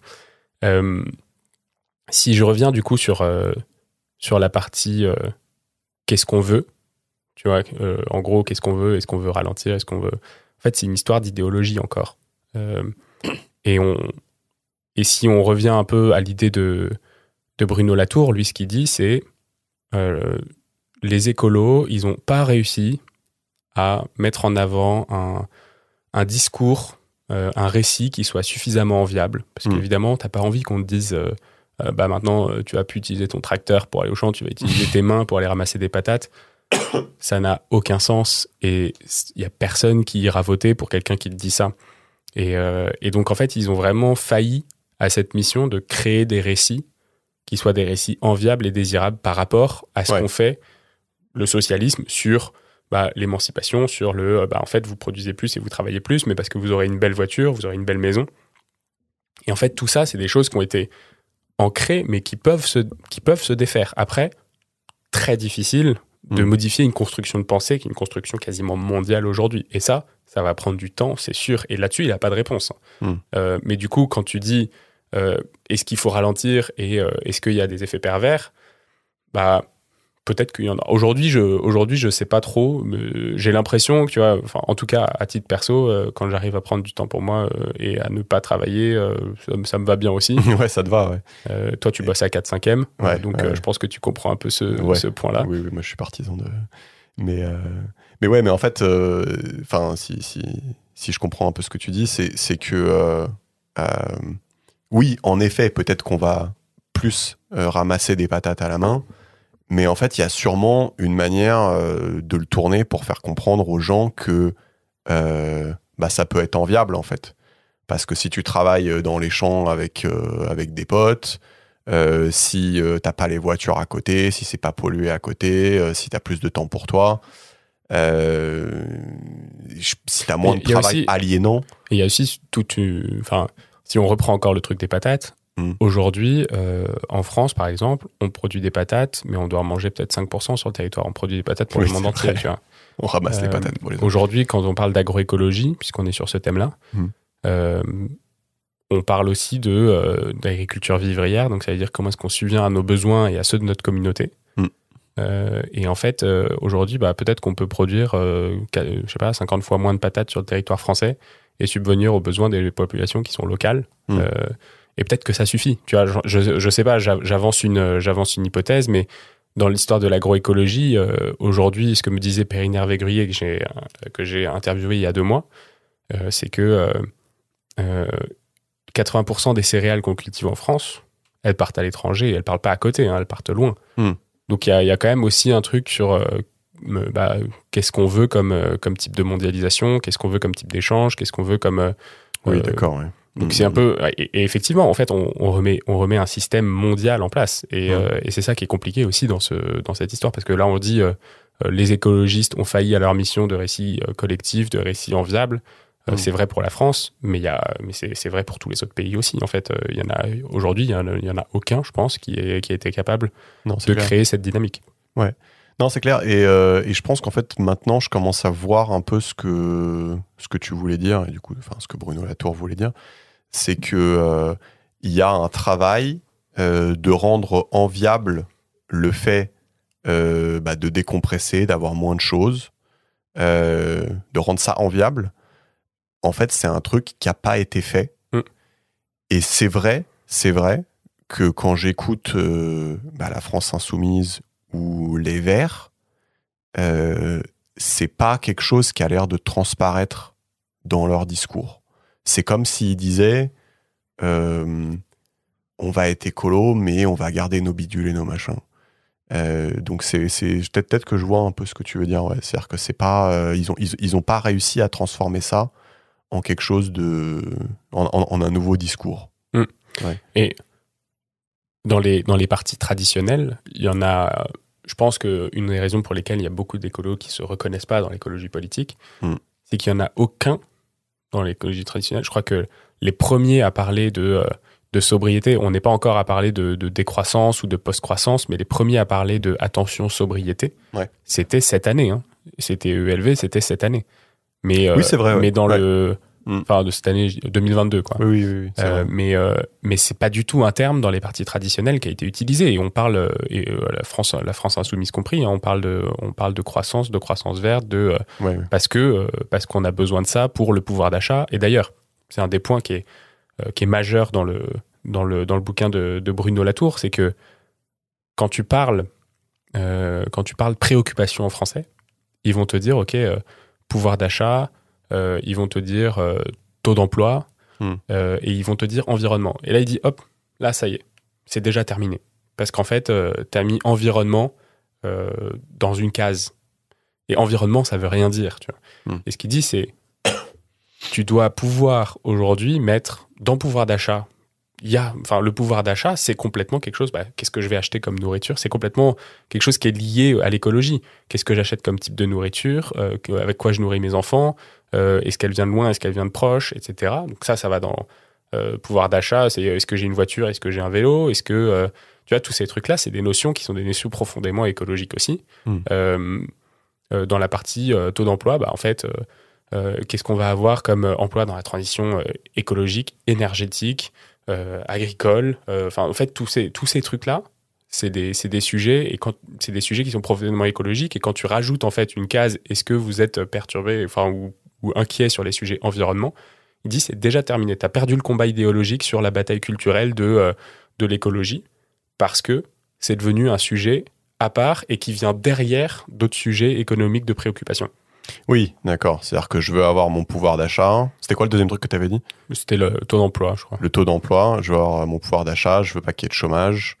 Si je reviens du coup sur la partie qu'est-ce qu'on veut, tu vois, en gros, qu'est-ce qu'on veut? Est-ce qu'on veut ralentir? Est-ce qu'on veut... En fait, c'est une histoire d'idéologie encore. Et si on revient un peu à l'idée de Bruno Latour, lui, ce qu'il dit, c'est les écolos, ils n'ont pas réussi à mettre en avant un discours, un récit qui soit suffisamment enviable. Parce qu'évidemment, tu n'as pas envie qu'on te dise... maintenant, tu vas plus utiliser ton tracteur pour aller au champ, tu vas utiliser tes mains pour aller ramasser des patates. Ça n'a aucun sens et il n'y a personne qui ira voter pour quelqu'un qui te dit ça. Et donc, en fait, ils ont vraiment failli à cette mission de créer des récits qui soient des récits enviables et désirables par rapport à ce qu'on fait, le socialisme, sur l'émancipation, sur en fait, vous produisez plus et vous travaillez plus, mais parce que vous aurez une belle voiture, vous aurez une belle maison. Et en fait, tout ça, c'est des choses qui ont été ancrées, mais qui peuvent se défaire. Après, très difficile de modifier une construction de pensée qui est une construction quasiment mondiale aujourd'hui. Et ça, ça va prendre du temps, c'est sûr. Et là-dessus, il n'a pas de réponse. Mais du coup, quand tu dis est-ce qu'il faut ralentir et est-ce qu'il y a des effets pervers, bah, peut-être qu'il y en a. Aujourd'hui, je sais pas trop. Mais j'ai l'impression que, tu vois, en tout cas, à titre perso, quand j'arrive à prendre du temps pour moi et à ne pas travailler, ça me va bien aussi. Ouais, ça te va, ouais. Toi, tu bosses à 4/5e, Ouais, donc ouais. Je pense que tu comprends un peu ce point-là. Oui, moi je suis partisan de. Mais ouais, mais en fait, si je comprends un peu ce que tu dis, c'est que oui, en effet, peut-être qu'on va plus ramasser des patates à la main. Mais en fait, il y a sûrement une manière de le tourner pour faire comprendre aux gens que ça peut être enviable, en fait. Parce que si tu travailles dans les champs avec des potes, si t'as pas les voitures à côté, si c'est pas pollué à côté, si t'as plus de temps pour toi, si t'as moins de travail aussi, aliénant. Et il y a aussi si on reprend encore le truc des patates, aujourd'hui, en France, par exemple, on produit des patates, mais on doit en manger peut-être 5% sur le territoire. On produit des patates pour le monde entier, tu vois. On ramasse les patates pour les autres. Aujourd'hui, quand on parle d'agroécologie, puisqu'on est sur ce thème-là, on parle aussi d'agriculture vivrière, donc ça veut dire comment est-ce qu'on subvient à nos besoins et à ceux de notre communauté. Et en fait, aujourd'hui, peut-être qu'on peut produire, 50 fois moins de patates sur le territoire français et subvenir aux besoins des populations qui sont locales. Et peut-être que ça suffit. Tu vois, je sais pas, j'avance une hypothèse, mais dans l'histoire de l'agroécologie, aujourd'hui, ce que me disait Perrine Hervé-Gruyer, que j'ai interviewé il y a 2 mois, c'est que 80% des céréales qu'on cultive en France, elles partent à l'étranger, elles partent pas à côté, elles partent loin. Donc il y a quand même aussi un truc sur qu'est-ce qu'on veut comme type de mondialisation, qu'est-ce qu'on veut comme type d'échange, qu'est-ce qu'on veut comme... oui, d'accord, ouais. Donc c'est un peu... Et effectivement, en fait, on remet un système mondial en place. Et c'est ça qui est compliqué aussi dans cette histoire, parce que là, on dit les écologistes ont failli à leur mission de récit collectif, de récit enviable. C'est vrai pour la France, mais c'est vrai pour tous les autres pays aussi. En fait, aujourd'hui, il y en a aucun, je pense, qui a été capable de créer cette dynamique. Ouais. Non, c'est clair. Et je pense qu'en fait, maintenant, je commence à voir un peu ce que tu voulais dire, et du coup, ce que Bruno Latour voulait dire, c'est que il y a un travail de rendre enviable le fait de décompresser, d'avoir moins de choses, de rendre ça enviable. En fait, c'est un truc qui n'a pas été fait. Et c'est vrai que quand j'écoute la France Insoumise ou les Verts, c'est pas quelque chose qui a l'air de transparaître dans leur discours. C'est comme s'ils disaient on va être écolo, mais on va garder nos bidules et nos machins. Donc c'est peut-être que je vois un peu ce que tu veux dire. Ouais. C'est-à-dire que c'est pas ils ont pas réussi à transformer ça en quelque chose en un nouveau discours. Ouais. Et dans les partis traditionnels, il y en a. Je pense qu'une des raisons pour lesquelles il y a beaucoup d'écolos qui ne se reconnaissent pas dans l'écologie politique, c'est qu'il n'y en a aucun dans l'écologie traditionnelle. Je crois que les premiers à parler de sobriété, on n'est pas encore à parler de décroissance ou de post-croissance, mais les premiers à parler de attention sobriété, c'était cette année. C'était ELV, c'était cette année. Mais, oui, c'est vrai. Mais dans de cette année 2022, quoi. Oui, mais c'est pas du tout un terme dans les partis traditionnels qui a été utilisé. Et on parle, la France insoumise compris, on parle de croissance verte, parce qu'on a besoin de ça pour le pouvoir d'achat. Et d'ailleurs, c'est un des points qui est majeur dans le bouquin de Bruno Latour, c'est que quand tu parles préoccupation en français, ils vont te dire, ok, pouvoir d'achat, ils vont te dire taux d'emploi, et ils vont te dire environnement. Et là, il dit, hop, là, ça y est, c'est déjà terminé. Parce qu'en fait, tu as mis environnement dans une case. Et environnement, ça veut rien dire. Tu vois. Et ce qu'il dit, c'est, tu dois pouvoir aujourd'hui mettre dans pouvoir d'achat, le pouvoir d'achat, c'est complètement quelque chose, qu'est-ce que je vais acheter comme nourriture ? C'est complètement quelque chose qui est lié à l'écologie. Qu'est-ce que j'achète comme type de nourriture ? Avec quoi je nourris mes enfants ? Est-ce qu'elle vient de loin ? Est-ce qu'elle vient de proche ? Etc. Donc ça va dans pouvoir d'achat. C'est est-ce que j'ai une voiture ? Est-ce que j'ai un vélo ? Est-ce que... tu vois, tous ces trucs-là, c'est des notions qui sont des notions profondément écologiques aussi. Dans la partie taux d'emploi, en fait... Qu'est-ce qu'on va avoir comme emploi dans la transition écologique, énergétique, agricole. En fait, tous ces trucs-là, c'est des sujets, et c'est des sujets qui sont profondément écologiques. Et quand tu rajoutes en fait une case, est-ce que vous êtes perturbé, ou inquiet sur les sujets environnement, il dit c'est déjà terminé. Tu as perdu le combat idéologique sur la bataille culturelle de l'écologie, parce que c'est devenu un sujet à part et qui vient derrière d'autres sujets économiques de préoccupation. Oui, d'accord. C'est-à-dire que je veux avoir mon pouvoir d'achat. C'était quoi le deuxième truc que tu avais dit ? C'était le taux d'emploi, je crois. Le taux d'emploi. Je veux avoir mon pouvoir d'achat. Je veux pas qu'il y ait de chômage.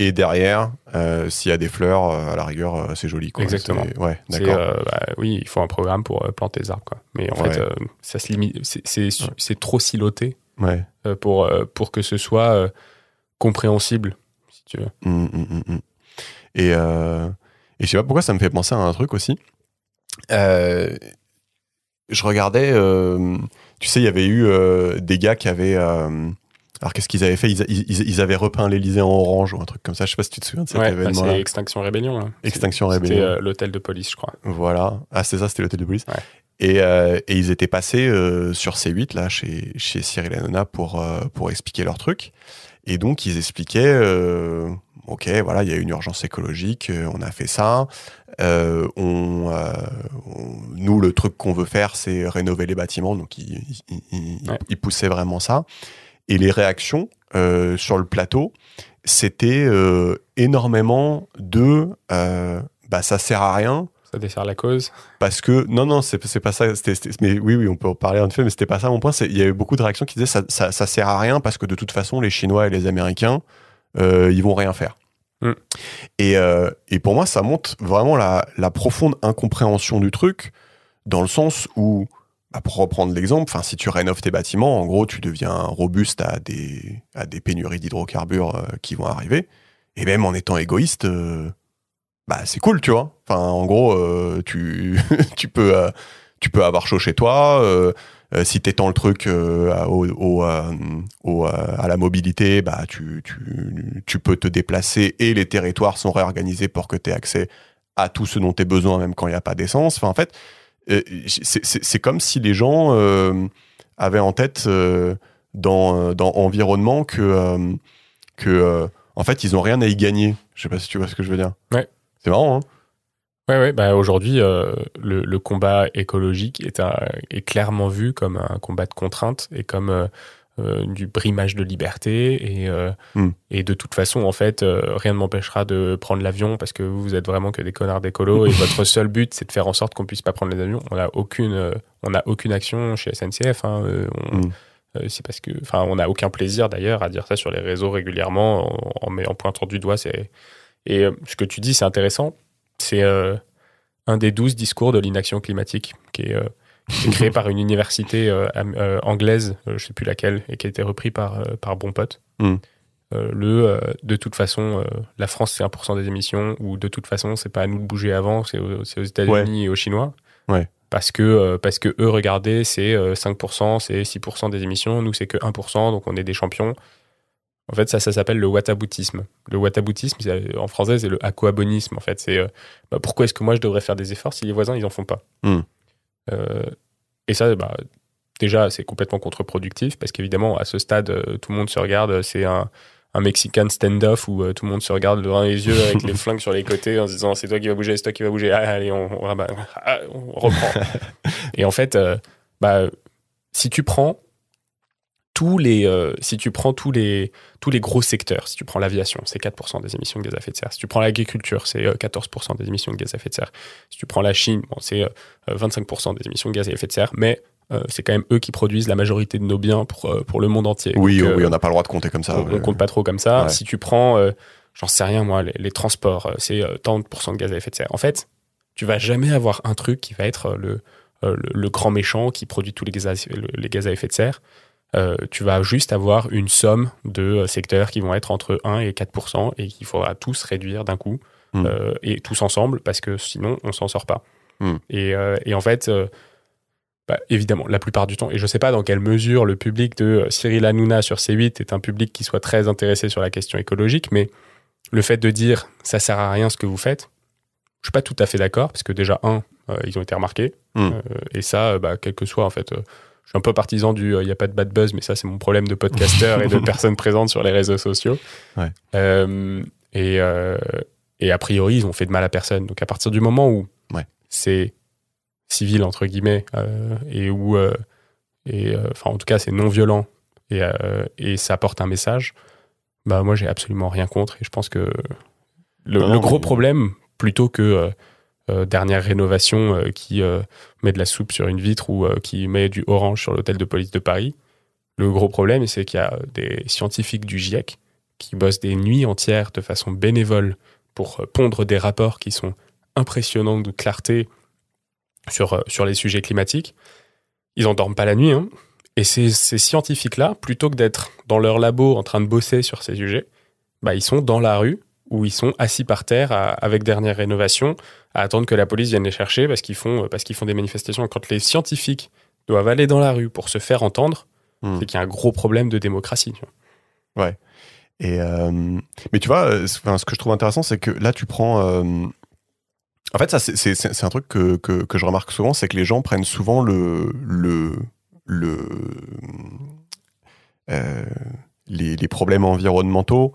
Et derrière, s'il y a des fleurs, à la rigueur, c'est joli, quoi. Exactement. Ouais, d'accord. Oui, il faut un programme pour planter des arbres, quoi. Mais en fait, ça se limite. C'est trop siloté pour que ce soit compréhensible, si tu veux. Et je sais pas pourquoi ça me fait penser à un truc aussi. Je regardais, tu sais, il y avait eu des gars qui avaient... alors qu'est-ce qu'ils avaient fait ? Ils avaient repeint l'Élysée en orange ou un truc comme ça. Je sais pas si tu te souviens de cet événement-là. C'est Extinction Rébellion. Là. Extinction Rébellion. C'était l'hôtel de police, je crois. Voilà. Ah, c'est ça, c'était l'hôtel de police. Ouais. Et ils étaient passés sur C8, là, chez Cyril Hanouna pour expliquer leur truc. Et donc, ils expliquaient, OK, voilà, il y a une urgence écologique, on a fait ça. Nous, le truc qu'on veut faire, c'est rénover les bâtiments. Donc, ils poussaient vraiment ça. Et les réactions sur le plateau, c'était énormément de ça sert à rien. Ça dessert la cause. Parce que non, c'est pas ça. Mais oui, on peut en parler en effet, mais c'était pas ça mon point. Il y avait beaucoup de réactions qui disaient ça sert à rien parce que de toute façon, les Chinois et les Américains, ils vont rien faire. Et pour moi, ça montre vraiment la profonde incompréhension du truc, dans le sens où, pour reprendre l'exemple, si tu rénoves tes bâtiments, en gros, tu deviens robuste à des pénuries d'hydrocarbures qui vont arriver. Et même en étant égoïste, c'est cool, tu vois. En gros, tu peux avoir chaud chez toi. Si t'étends le truc à la mobilité, tu peux te déplacer et les territoires sont réorganisés pour que tu aies accès à tout ce dont tu as besoin, même quand il n'y a pas d'essence. En fait, c'est comme si les gens avaient en tête dans environnement que en fait, ils n'ont rien à y gagner. Je sais pas si tu vois ce que je veux dire. Ouais. C'est marrant, hein ? Ouais. Aujourd'hui, le combat écologique est clairement vu comme un combat de contrainte et comme du brimage de liberté. Et de toute façon, en fait, rien ne m'empêchera de prendre l'avion parce que vous êtes vraiment que des connards d'écolo et votre seul but, c'est de faire en sorte qu'on puisse pas prendre les avions. On n'a aucune action chez SNCF. C'est parce que, on n'a aucun plaisir d'ailleurs à dire ça sur les réseaux régulièrement en pointant du doigt. Et ce que tu dis, c'est intéressant. C'est un des 12 discours de l'inaction climatique qui est créé par une université anglaise, je ne sais plus laquelle, et qui a été repris par Bon Pote. De toute façon, la France, c'est 1% des émissions, ou de toute façon, c'est pas à nous de bouger avant, c'est aux États-Unis et aux Chinois. Ouais. Parce que eux, regardez, c'est 5%, c'est 6% des émissions, nous, c'est que 1%, donc on est des champions. En fait, ça s'appelle le whataboutisme. Le whataboutisme, en français, c'est le aquabonisme. En fait, c'est pourquoi est-ce que moi je devrais faire des efforts si les voisins ils en font pas. Et ça, déjà, c'est complètement contre-productif parce qu'évidemment, à ce stade, tout le monde se regarde. C'est un Mexican stand-off où tout le monde se regarde dans les yeux avec les flingues sur les côtés en se disant c'est toi qui vas bouger, c'est toi qui vas bouger. Allez, on reprend. Et en fait, si tu prends tous les gros secteurs, si tu prends l'aviation, c'est 4% des émissions de gaz à effet de serre. Si tu prends l'agriculture, c'est 14% des émissions de gaz à effet de serre. Si tu prends la Chine, c'est 25% des émissions de gaz à effet de serre, mais c'est quand même eux qui produisent la majorité de nos biens pour le monde entier. Oui, on n'a pas le droit de compter comme ça. On compte pas trop comme ça. Ouais. Si tu prends, j'en sais rien moi, les transports, c'est tant de pourcents de gaz à effet de serre. En fait, tu vas jamais avoir un truc qui va être le grand méchant qui produit tous les gaz à effet de serre. Tu vas juste avoir une somme de secteurs qui vont être entre 1 et 4% et qu'il faudra tous réduire d'un coup et tous ensemble parce que sinon on s'en sort pas. Et en fait, évidemment, la plupart du temps, et je sais pas dans quelle mesure le public de Cyril Hanouna sur C8 est un public qui soit très intéressé sur la question écologique, mais le fait de dire ça sert à rien ce que vous faites, je suis pas tout à fait d'accord parce que déjà ils ont été remarqués. Et ça, quel que soit, en fait, je suis un peu partisan du il n'y a pas de bad buzz, mais ça, c'est mon problème de podcasteur et de personnes présentes sur les réseaux sociaux. Ouais. Et a priori, ils ont fait de mal à personne. Donc, à partir du moment où c'est civil, entre guillemets, et où, en tout cas, c'est non violent et ça apporte un message, moi, j'ai absolument rien contre. Et je pense que le gros problème, plutôt que dernière rénovation qui met de la soupe sur une vitre ou qui met du orange sur l'hôtel de police de Paris, le gros problème, c'est qu'il y a des scientifiques du GIEC qui bossent des nuits entières de façon bénévole pour pondre des rapports qui sont impressionnants de clarté sur les sujets climatiques. Ils n'endorment pas la nuit. Hein. Et ces scientifiques-là, plutôt que d'être dans leur labo en train de bosser sur ces sujets, ils sont dans la rue où ils sont assis par terre avec dernière rénovation à attendre que la police vienne les chercher parce qu'ils font des manifestations. Et quand les scientifiques doivent aller dans la rue pour se faire entendre, c'est qu'il y a un gros problème de démocratie. Tu vois. Ouais. Et mais tu vois, ce que je trouve intéressant, c'est que là, tu prends... En fait, ça, c'est un truc que je remarque souvent, c'est que les gens prennent souvent les problèmes environnementaux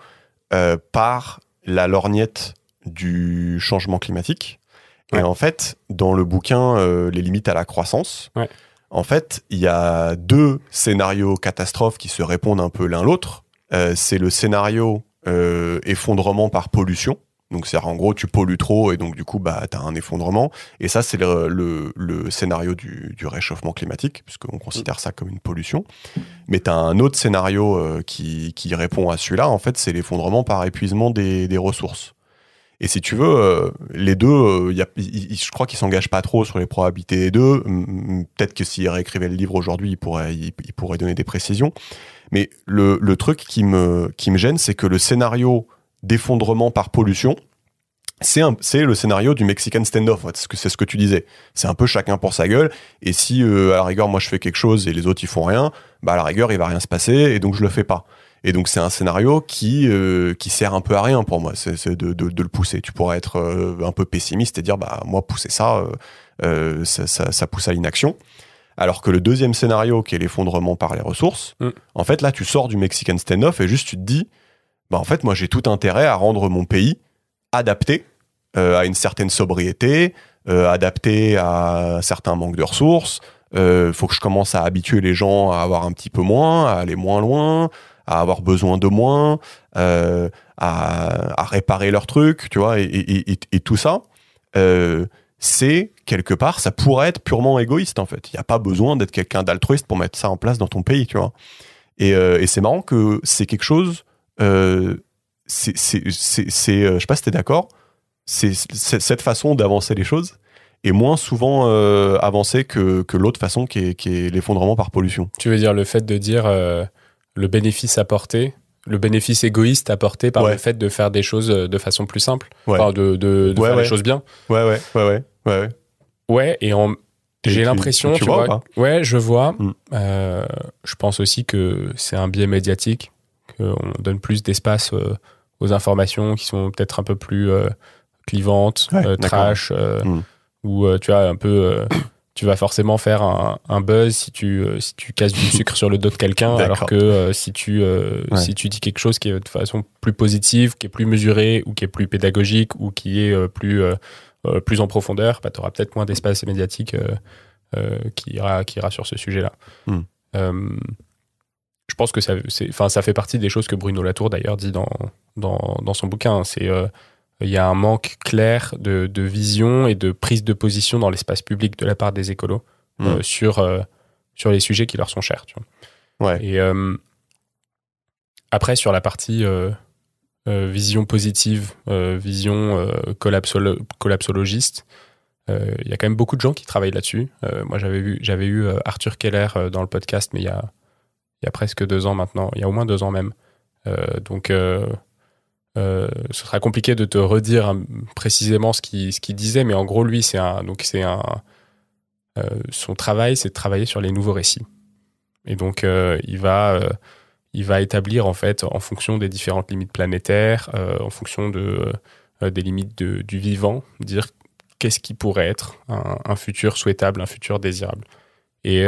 par la lorgnette du changement climatique. Ouais. Et en fait, dans le bouquin Les limites à la croissance, en fait, il y a 2 scénarios catastrophes qui se répondent un peu l'un l'autre. C'est le scénario effondrement par pollution. Donc, c'est en gros, tu pollues trop et donc, du coup, tu as un effondrement. Et ça, c'est le scénario du réchauffement climatique, puisqu'on considère ça comme une pollution. Mais tu as un autre scénario qui répond à celui-là. En fait, c'est l'effondrement par épuisement des ressources. Et si tu veux, les deux, je crois qu'ils ne s'engagent pas trop sur les probabilités des deux. Peut-être que s'ils réécrivaient le livre aujourd'hui, ils pourraient donner des précisions. Mais le truc qui me gêne, c'est que le scénario d'effondrement par pollution, c'est le scénario du Mexican standoff. C'est ce que tu disais. C'est un peu chacun pour sa gueule. Et si, à la rigueur, moi, je fais quelque chose et les autres, ils font rien, à la rigueur, il va rien se passer et donc je le fais pas. Et donc, c'est un scénario qui sert un peu à rien pour moi. C'est de le pousser. Tu pourrais être un peu pessimiste et dire, moi, pousser ça pousse à l'inaction. Alors que le deuxième scénario, qui est l'effondrement par les ressources, en fait, là, tu sors du Mexican standoff et juste tu te dis, en fait, moi, j'ai tout intérêt à rendre mon pays adapté à une certaine sobriété, adapté à certains manques de ressources. Faut que je commence à habituer les gens à avoir un petit peu moins, à aller moins loin, à avoir besoin de moins, à réparer leurs trucs, tu vois, et tout ça, c'est, quelque part, ça pourrait être purement égoïste, en fait. Il n'y a pas besoin d'être quelqu'un d'altruiste pour mettre ça en place dans ton pays, tu vois. Et c'est marrant que c'est quelque chose... je sais pas si t'es d'accord, c'est cette façon d'avancer les choses est moins souvent avancée que l'autre façon qui est l'effondrement par pollution. Tu veux dire le fait de dire le bénéfice apporté, le bénéfice égoïste apporté par le fait de faire des choses de façon plus simple, enfin de faire les choses bien. Ouais, et j'ai l'impression, tu vois, ouais, je vois. Je pense aussi que c'est un biais médiatique, qu'on donne plus d'espace aux informations qui sont peut-être un peu plus clivantes, trash, où tu as un peu... tu vas forcément faire un buzz si tu casses du sucre sur le dos de quelqu'un, alors que si tu dis quelque chose qui est de façon plus positive, qui est plus mesurée, ou qui est plus pédagogique, ou qui est plus en profondeur, tu auras peut-être moins d'espace médiatique qui ira sur ce sujet-là. Je pense que ça fait partie des choses que Bruno Latour, d'ailleurs, dit dans son bouquin. Il y a un manque clair de vision et de prise de position dans l'espace public de la part des écolos sur les sujets qui leur sont chers. Tu vois. Ouais. Et après, sur la partie vision positive, vision collapsologiste, il y a quand même beaucoup de gens qui travaillent là-dessus. Moi, j'avais eu Arthur Keller dans le podcast, mais il y a presque 2 ans maintenant, il y a au moins 2 ans même. Donc, ce sera compliqué de te redire précisément ce qu'il disait, mais en gros, lui, son travail, c'est de travailler sur les nouveaux récits. Et donc, il va établir, en fait, en fonction des différentes limites planétaires, en fonction des limites du vivant, dire qu'est-ce qui pourrait être un futur souhaitable, un futur désirable. Et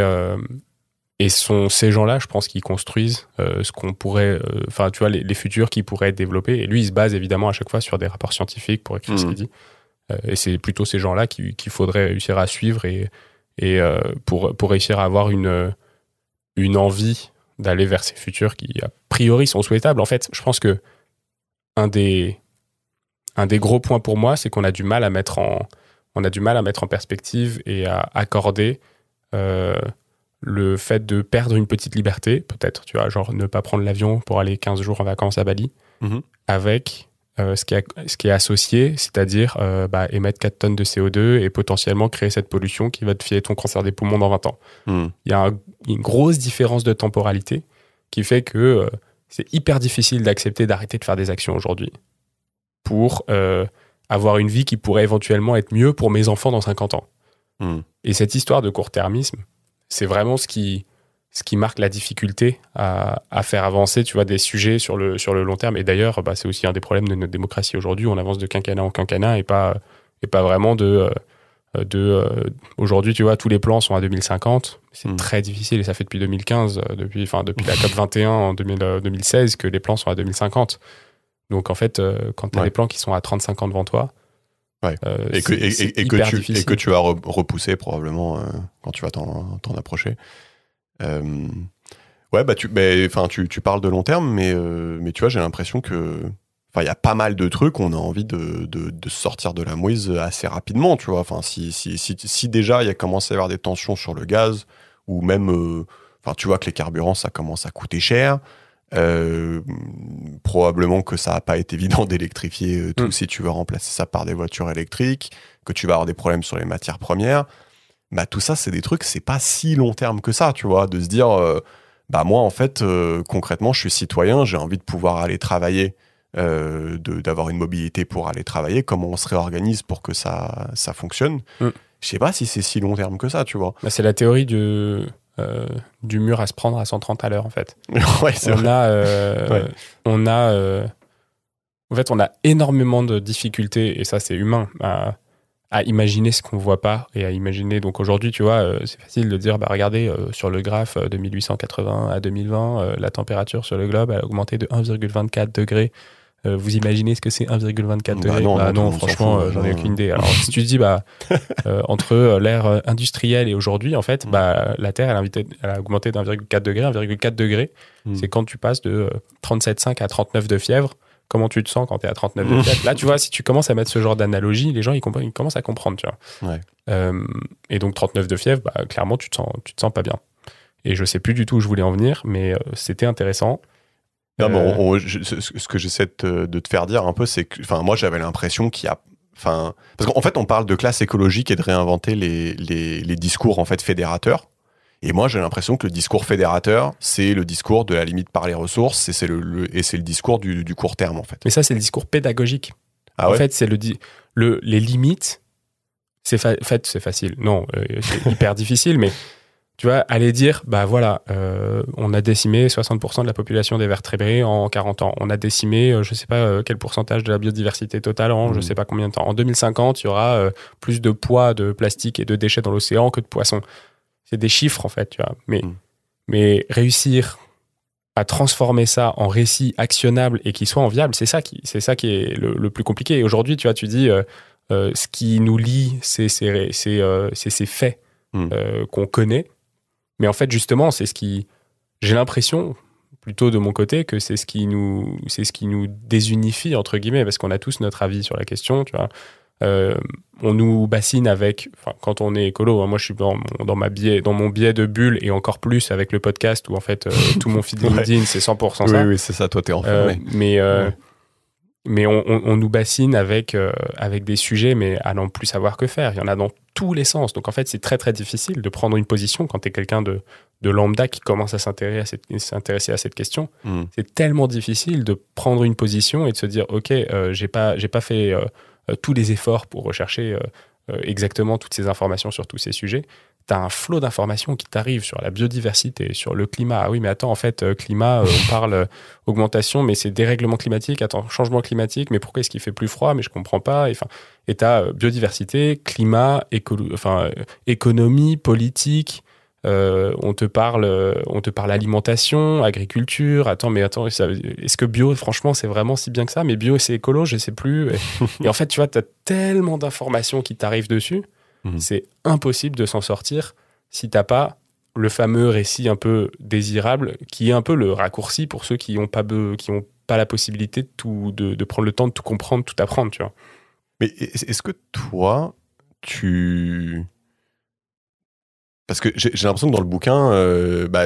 sont ces gens-là, je pense, qui construisent ce qu'on pourrait... Enfin, tu vois, les futurs qui pourraient être développés. Et lui, il se base évidemment à chaque fois sur des rapports scientifiques pour écrire ce qu'il dit. Et c'est plutôt ces gens-là qu'il faudrait réussir à suivre et pour réussir à avoir une envie d'aller vers ces futurs qui, a priori, sont souhaitables. En fait, je pense que un des gros points pour moi, c'est qu'on a du mal à mettre en perspective et à accorder le fait de perdre une petite liberté, peut-être, tu vois, genre ne pas prendre l'avion pour aller 15 jours en vacances à Bali, avec ce qui est associé, c'est-à-dire émettre 4 tonnes de CO2 et potentiellement créer cette pollution qui va te filer ton cancer des poumons dans 20 ans. Il y a une grosse différence de temporalité qui fait que c'est hyper difficile d'accepter d'arrêter de faire des actions aujourd'hui pour avoir une vie qui pourrait éventuellement être mieux pour mes enfants dans 50 ans. Et cette histoire de court-termisme, c'est vraiment ce qui marque la difficulté à faire avancer, tu vois, des sujets sur le long terme. Et d'ailleurs, c'est aussi un des problèmes de notre démocratie aujourd'hui. On avance de quinquennat en quinquennat et pas vraiment aujourd'hui, tu vois, tous les plans sont à 2050. C'est très difficile et ça fait depuis 2015, depuis la COP 21 en 2016 que les plans sont à 2050. Donc en fait, quand tu as des plans qui sont à 35 ans devant toi, et que tu vas repousser probablement quand tu vas t'en approcher. Tu parles de long terme, mais tu vois, j'ai l'impression que il y a pas mal de trucs, on a envie de sortir de la mouise assez rapidement, tu vois. Enfin, si déjà il y a commencé à y avoir des tensions sur le gaz, ou même, tu vois que les carburants, ça commence à coûter cher. Probablement que ça n'a pas été évident d'électrifier tout si tu veux remplacer ça par des voitures électriques, que tu vas avoir des problèmes sur les matières premières. Tout ça, c'est des trucs, c'est pas si long terme que ça, tu vois, de se dire, moi, en fait, concrètement, je suis citoyen, j'ai envie de pouvoir aller travailler, d'avoir une mobilité pour aller travailler, comment on se réorganise pour que ça fonctionne. Je sais pas si c'est si long terme que ça, tu vois. C'est la théorie du mur à se prendre à 130 à l'heure, en fait. Ouais, c'est vrai. On a énormément de difficultés, et ça, c'est humain, à imaginer ce qu'on voit pas et à imaginer. Donc aujourd'hui, tu vois, c'est facile de dire, regardez, sur le graphe de 1880 à 2020, la température sur le globe a augmenté de 1,24 degrés. Vous imaginez ce que c'est 1,24 degrés? Non, franchement, j'en ai aucune idée. Alors, si tu te dis, entre l'ère industrielle et aujourd'hui, en fait, la Terre, elle a augmenté d'1,4 degré. 1,4 degré, c'est quand tu passes de 37,5 à 39 de fièvre. Comment tu te sens quand tu es à 39 de fièvre? Là, tu vois, si tu commences à mettre ce genre d'analogie, les gens, ils commencent à comprendre, tu vois. Ouais. Et donc, 39 de fièvre, clairement, tu te sens pas bien. Et je sais plus du tout où je voulais en venir, mais c'était intéressant. Non, ce que j'essaie de te faire dire un peu, c'est que moi, j'avais l'impression qu'il y a... Parce qu'en fait, on parle de classe écologique et de réinventer les discours en fait fédérateurs. Et moi, j'ai l'impression que le discours fédérateur, c'est le discours de la limite par les ressources, et c'est le discours du court terme, en fait. Mais ça, c'est le discours pédagogique. En fait, c'est les limites, c'est facile. Non, c'est hyper difficile, mais tu vois, aller dire, on a décimé 60% de la population des vertébrés en 40 ans. On a décimé, je sais pas quel pourcentage de la biodiversité totale en je sais pas combien de temps. En 2050, il y aura plus de poids de plastique et de déchets dans l'océan que de poissons. C'est des chiffres, en fait, tu vois. Mais réussir à transformer ça en récit actionnable et qui soit enviable, c'est ça qui est le plus compliqué. Et aujourd'hui, tu vois, tu dis, ce qui nous lie, c'est ces faits qu'on connaît. Mais en fait, justement, c'est ce qui... J'ai l'impression, plutôt de mon côté, que c'est ce qui nous désunifie, entre guillemets, parce qu'on a tous notre avis sur la question, tu vois. On nous bassine avec, quand on est écolo, moi je suis dans mon biais de bulle et encore plus avec le podcast où en fait tout mon feed LinkedIn c'est 100% ça. Oui, c'est ça, toi t'es enfermé. Mais on nous bassine avec des sujets mais à n'en plus savoir que faire. Il y en a dans tous les sens. Donc en fait c'est très très difficile de prendre une position quand t'es quelqu'un de lambda qui commence à s'intéresser à cette question. C'est tellement difficile de prendre une position et de se dire ok, j'ai pas fait tous les efforts pour rechercher exactement toutes ces informations sur tous ces sujets. t'as un flot d'informations qui t'arrivent sur la biodiversité, sur le climat. Ah oui, mais attends, en fait, climat, on parle augmentation, mais c'est dérèglement climatique. Attends, changement climatique, mais pourquoi est-ce qu'il fait plus froid? Mais je comprends pas. Et t'as biodiversité, climat, économie, politique. On te parle alimentation, agriculture. Attends, est-ce que bio, franchement, c'est vraiment si bien que ça? Mais bio, c'est écolo, je sais plus. Et en fait, tu vois, t'as tellement d'informations qui t'arrivent dessus. C'est impossible de s'en sortir si t'as pas le fameux récit un peu désirable, qui est un peu le raccourci pour ceux qui n'ont pas la possibilité de prendre le temps de tout comprendre, tout apprendre, tu vois. Mais est-ce que toi, parce que j'ai l'impression que dans le bouquin,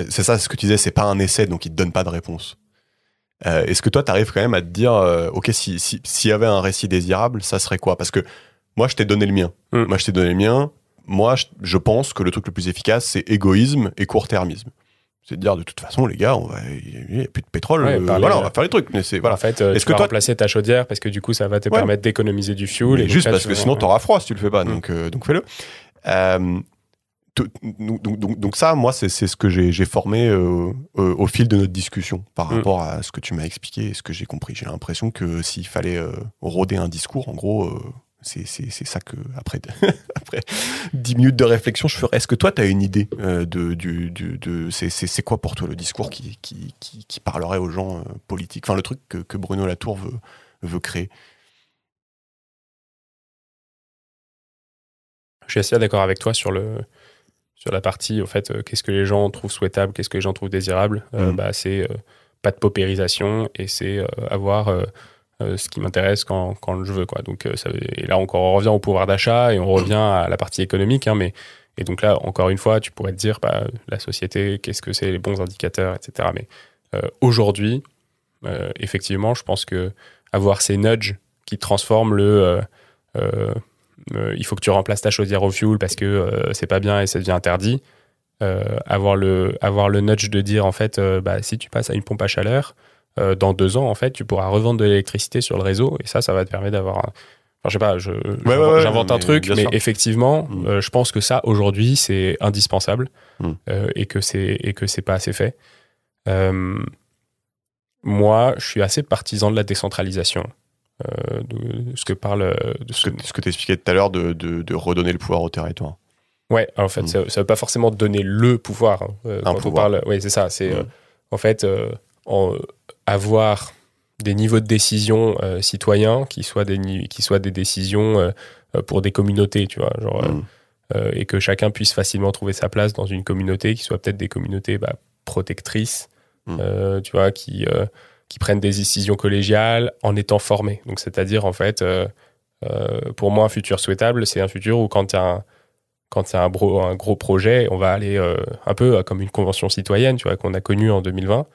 c'est ça, ce que tu disais, c'est pas un essai, donc il te donne pas de réponse. Est-ce que toi, t'arrives quand même à te dire, ok, s'il y avait un récit désirable, ça serait quoi? Parce que moi, je t'ai donné le mien. Moi, je pense que le truc le plus efficace, c'est égoïsme et court-termisme. C'est de dire, de toute façon, les gars, il n'y a plus de pétrole, on va faire les trucs. Mais voilà. En fait, tu vas remplacer ta chaudière parce que du coup, ça va te permettre d'économiser du fuel. Et juste parce que sinon, tu auras froid si tu le fais pas. Donc fais-le. Donc ça, moi, c'est ce que j'ai formé au fil de notre discussion par rapport à ce que tu m'as expliqué et ce que j'ai compris. J'ai l'impression que s'il fallait rôder un discours, en gros... C'est ça que, après 10 minutes de réflexion, je ferais. Est-ce que toi, tu as une idée c'est quoi pour toi le discours qui parlerait aux gens politiques? Enfin, le truc que Bruno Latour veut créer. Je suis assez d'accord avec toi sur la partie, au fait, qu'est-ce que les gens trouvent souhaitable, qu'est-ce que les gens trouvent désirable. C'est pas de paupérisation et c'est avoir... ce qui m'intéresse quand je veux, quoi. Donc, et là encore, on revient au pouvoir d'achat et on revient à la partie économique. Et donc là, encore une fois, tu pourrais te dire, la société, qu'est-ce que c'est, les bons indicateurs, etc. Mais aujourd'hui, effectivement, je pense que avoir ces nudges qui transforment il faut que tu remplaces ta chaudière au fioul parce que c'est pas bien et ça devient interdit. Avoir le nudge de dire, en fait, si tu passes à une pompe à chaleur, dans 2 ans, en fait, tu pourras revendre de l'électricité sur le réseau et ça va te permettre d'avoir Enfin, je sais pas, j'invente un truc, mais effectivement, je pense que ça, aujourd'hui, c'est indispensable et que c'est pas assez fait. Moi, je suis assez partisan de la décentralisation. De ce que parle... ce que tu expliquais tout à l'heure de redonner le pouvoir au territoire. Ouais, en fait, ça veut pas forcément donner le pouvoir. Un pouvoir. Oui, c'est ça. C'est en fait... avoir des niveaux de décision citoyens qui soient des décisions pour des communautés, tu vois, et que chacun puisse facilement trouver sa place dans une communauté, qui soit peut-être des communautés protectrices, tu vois, qui prennent des décisions collégiales en étant formés. Donc, c'est-à-dire, en fait, pour moi, un futur souhaitable, c'est un futur où quand il y a un gros projet, on va aller un peu comme une convention citoyenne, tu vois, qu'on a connue en 2020.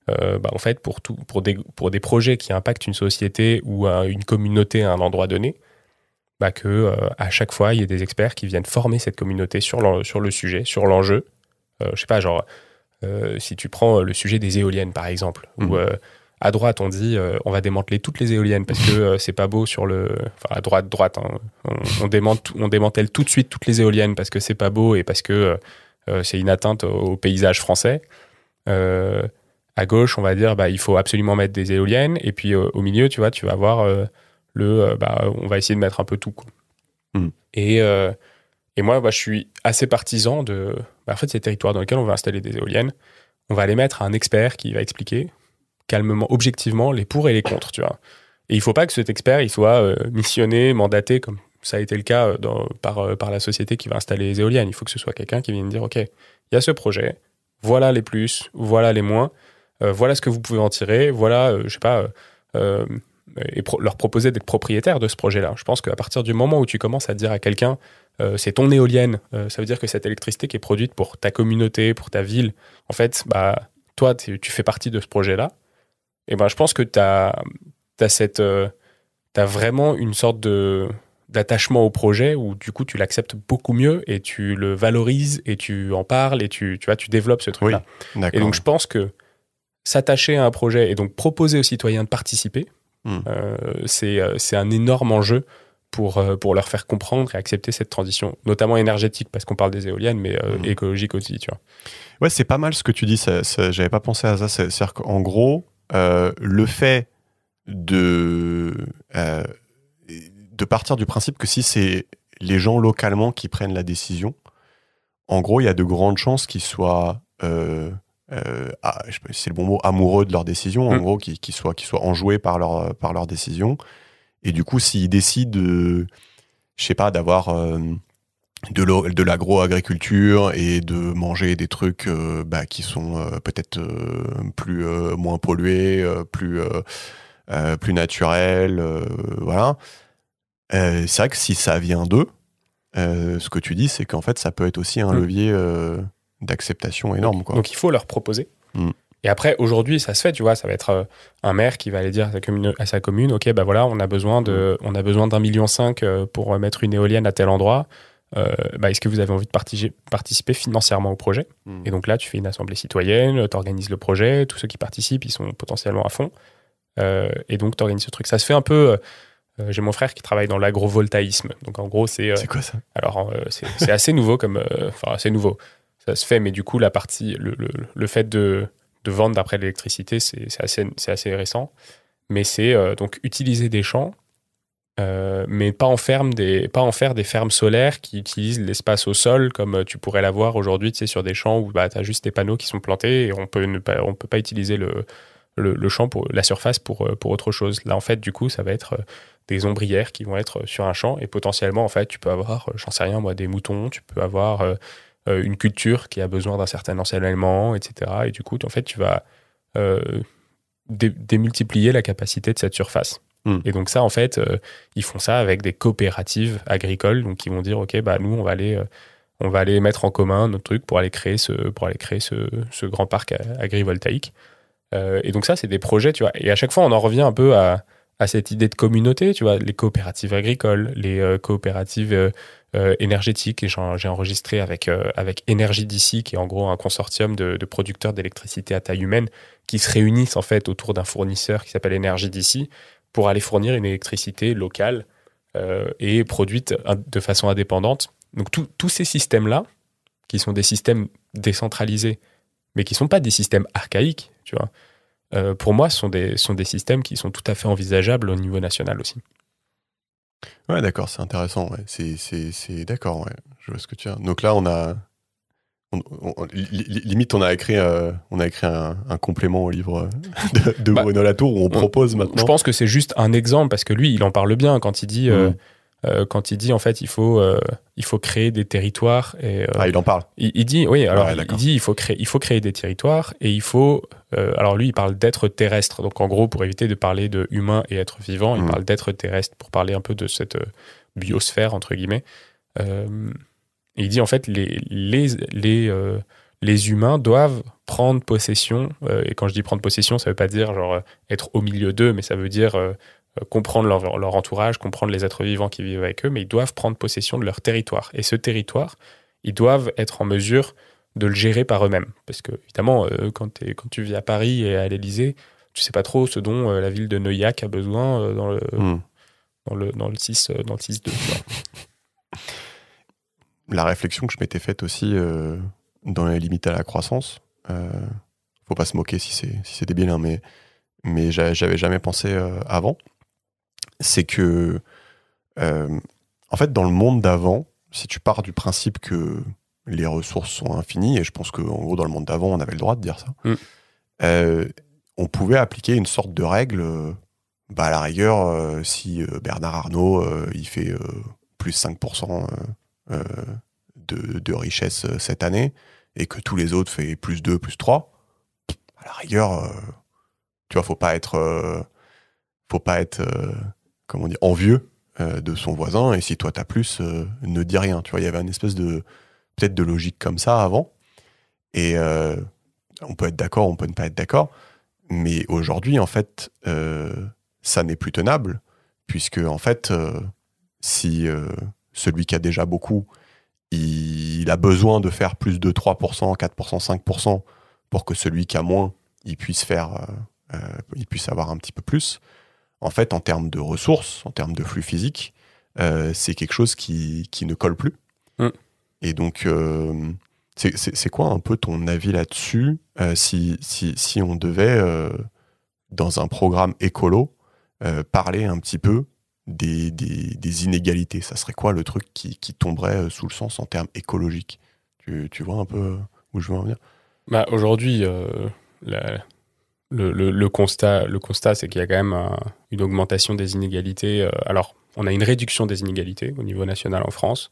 En fait, pour des projets qui impactent une société ou une communauté à un endroit donné, à chaque fois, il y ait des experts qui viennent former cette communauté sur le sujet, sur l'enjeu. Je sais pas, si tu prends le sujet des éoliennes, par exemple, où à droite, on dit on va démanteler toutes les éoliennes parce que c'est pas beau sur le... Enfin, à droite, hein, on démantèle tout de suite toutes les éoliennes parce que c'est pas beau et parce que c'est une atteinte au paysage français. À gauche, on va dire, il faut absolument mettre des éoliennes. Et puis, au milieu, tu vois, tu vas avoir on va essayer de mettre un peu tout, quoi. Et moi, je suis assez partisan de... en fait, ces territoires dans lesquels on va installer des éoliennes, on va les mettre à un expert qui va expliquer calmement, objectivement, les pour et les contre, tu vois. Et il ne faut pas que cet expert, il soit missionné, mandaté, comme ça a été le cas par la société qui va installer les éoliennes. Il faut que ce soit quelqu'un qui vienne dire, OK, il y a ce projet, voilà les plus, voilà les moins, voilà ce que vous pouvez en tirer, voilà, et leur proposer d'être propriétaire de ce projet-là. Je pense qu'à partir du moment où tu commences à dire à quelqu'un c'est ton éolienne, ça veut dire que cette électricité qui est produite pour ta communauté, pour ta ville, en fait, toi, tu fais partie de ce projet-là, et je pense que t'as vraiment une sorte d'attachement au projet où du coup tu l'acceptes beaucoup mieux et tu le valorises et tu en parles et tu développes ce truc-là. Oui, et donc je pense que s'attacher à un projet et donc proposer aux citoyens de participer, c'est un énorme enjeu pour leur faire comprendre et accepter cette transition, notamment énergétique, parce qu'on parle des éoliennes, mais écologique aussi, tu vois. Ouais, c'est pas mal ce que tu dis, j'avais pas pensé à ça. C'est-à-dire qu'en gros, le fait de partir du principe que si c'est les gens localement qui prennent la décision, en gros, il y a de grandes chances qu'ils soient, je sais pas si c'est le bon mot, amoureux de leur décision, en gros, qu'ils soient enjoués par leur décision. Et du coup, s'ils décident je sais pas, d'avoir de l'agro-agriculture et de manger des trucs qui sont peut-être moins pollués, plus naturels, voilà. C'est vrai que si ça vient d'eux, ce que tu dis, c'est qu'en fait, ça peut être aussi un levier d'acceptation énorme, quoi. Donc, il faut leur proposer. Et après, aujourd'hui, ça se fait, tu vois, ça va être un maire qui va aller dire à sa commune, ok, bah voilà, on a besoin d'1,5 million pour mettre une éolienne à tel endroit. Est-ce que vous avez envie de participer financièrement au projet ? Et donc là, tu fais une assemblée citoyenne, tu organises le projet, tous ceux qui participent, ils sont potentiellement à fond. Et donc, tu organises ce truc. Ça se fait un peu... j'ai mon frère qui travaille dans l'agrovoltaïsme. Donc, en gros, c'est... c'est quoi ça ? Alors, c'est assez nouveau comme... assez nouveau. Ça se fait, mais du coup, la partie... Le fait de vendre d'après l'électricité, c'est assez récent. Mais c'est donc utiliser des champs, mais pas en faire des fermes solaires qui utilisent l'espace au sol comme tu pourrais l'avoir aujourd'hui, tu sais, sur des champs où tu as juste des panneaux qui sont plantés et on peut pas utiliser le champ, la surface pour autre chose. Là, en fait, du coup, ça va être des ombrières qui vont être sur un champ et potentiellement, en fait, tu peux avoir, j'en sais rien, moi, des moutons, tu peux avoir une culture qui a besoin d'un certain ensoleillement, etc. Et du coup, en fait, tu vas démultiplier la capacité de cette surface. Et donc ça, en fait, ils font ça avec des coopératives agricoles, donc ils vont dire, ok, bah nous, on va aller mettre en commun notre truc pour aller créer ce grand parc agrivoltaïque. Et donc ça, c'est des projets, tu vois. Et à chaque fois, on en revient un peu à cette idée de communauté, tu vois, les coopératives agricoles, les coopératives énergétiques. Et j'ai enregistré avec Énergie d'ici, qui est en gros un consortium de producteurs d'électricité à taille humaine qui se réunissent en fait autour d'un fournisseur qui s'appelle Énergie d'ici pour aller fournir une électricité locale et produite de façon indépendante. Donc tous ces systèmes-là, qui sont des systèmes décentralisés, mais qui ne sont pas des systèmes archaïques, tu vois, pour moi, sont des systèmes qui sont tout à fait envisageables au niveau national aussi. Ouais, d'accord, c'est intéressant. Ouais. C'est d'accord, ouais. Je vois ce que tu as. Donc là, limite, on a écrit un complément au livre de Bruno Latour où on propose maintenant. Je pense que c'est juste un exemple parce que lui, il en parle bien quand il dit en fait il faut créer des territoires. Et, il en parle. Il dit oui. Alors il dit il faut créer des territoires et il faut. Alors lui, il parle d'être terrestre. Donc en gros, pour éviter de parler de humain et être vivant, il parle d'être terrestre pour parler un peu de cette biosphère entre guillemets. Et il dit en fait les humains doivent prendre possession, et quand je dis prendre possession, ça veut pas dire genre être au milieu d'eux, mais ça veut dire comprendre leur entourage, comprendre les êtres vivants qui vivent avec eux, mais ils doivent prendre possession de leur territoire. Et ce territoire, ils doivent être en mesure de le gérer par eux-mêmes. Parce que évidemment, quand tu vis à Paris et à l'Élysée, tu sais pas trop ce dont la ville de Neuillac a besoin dans le 6-2. La réflexion que je m'étais faite aussi dans les limites à la croissance, faut pas se moquer si c'est débile, hein, mais j'avais jamais pensé avant, c'est que en fait dans le monde d'avant, si tu pars du principe que les ressources sont infinies, et je pense qu'en gros dans le monde d'avant on avait le droit de dire ça, on pouvait appliquer une sorte de règle, à la rigueur, si Bernard Arnault il fait plus 5% de richesse cette année et que tous les autres fait plus 2, plus 3, à la rigueur, tu vois, faut pas être comment dire, envieux de son voisin, et si toi t'as plus, ne dis rien. Tu vois, il y avait une espèce peut-être de logique comme ça avant, et on peut être d'accord, on peut ne pas être d'accord, mais aujourd'hui, en fait, ça n'est plus tenable, puisque, en fait, si celui qui a déjà beaucoup, il a besoin de faire plus de 3%, 4%, 5% pour que celui qui a moins, il puisse avoir un petit peu plus. En fait, en termes de ressources, en termes de flux physique, c'est quelque chose qui ne colle plus. Et donc, c'est quoi un peu ton avis là-dessus si on devait, dans un programme écolo, parler un petit peu des inégalités? Ça serait quoi le truc qui tomberait sous le sens en termes écologiques? Tu vois un peu où je veux en venir? Aujourd'hui, le constat, c'est qu'il y a quand même une augmentation des inégalités. Alors, on a une réduction des inégalités au niveau national en France.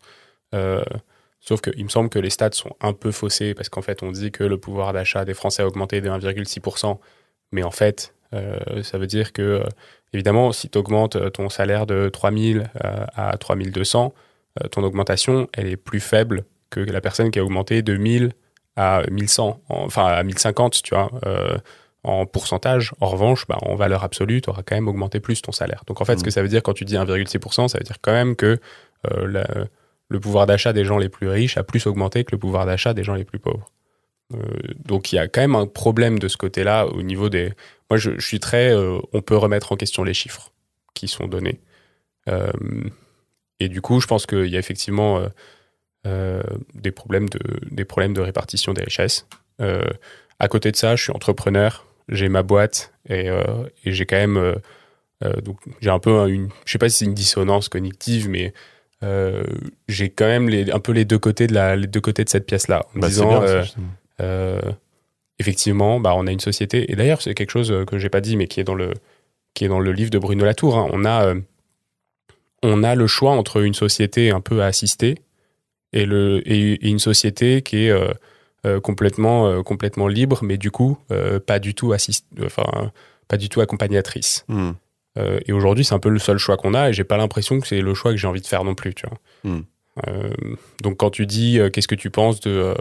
Sauf qu'il me semble que les stats sont un peu faussés parce qu'en fait, on dit que le pouvoir d'achat des Français a augmenté de 1,6%. Mais en fait, ça veut dire que, évidemment, si tu augmentes ton salaire de 3 000 à 3 200, ton augmentation, elle est plus faible que la personne qui a augmenté de 1 000 à 1 100, enfin à 1 050, tu vois, en pourcentage. En revanche, en valeur absolue, tu auras quand même augmenté plus ton salaire. Donc en fait, ce que ça veut dire quand tu dis 1,6%, ça veut dire quand même que le pouvoir d'achat des gens les plus riches a plus augmenté que le pouvoir d'achat des gens les plus pauvres. Donc il y a quand même un problème de ce côté-là au niveau des... Moi, je suis très... on peut remettre en question les chiffres qui sont donnés. Et du coup, je pense qu'il y a effectivement des problèmes de répartition des richesses. À côté de ça, je suis entrepreneur, j'ai ma boîte et j'ai quand même... donc j'ai un peu je sais pas si c'est une dissonance cognitive, mais j'ai quand même un peu les deux côtés de cette pièce-là. En disant, effectivement, on a une société, et d'ailleurs c'est quelque chose que j'ai pas dit, mais qui est dans le livre de Bruno Latour. Hein. On a le choix entre une société un peu assistée et une société qui est complètement libre, mais du coup pas du tout accompagnatrice. Et aujourd'hui, c'est un peu le seul choix qu'on a, et j'ai pas l'impression que c'est le choix que j'ai envie de faire non plus, tu vois. Donc quand tu dis qu'est-ce que tu penses de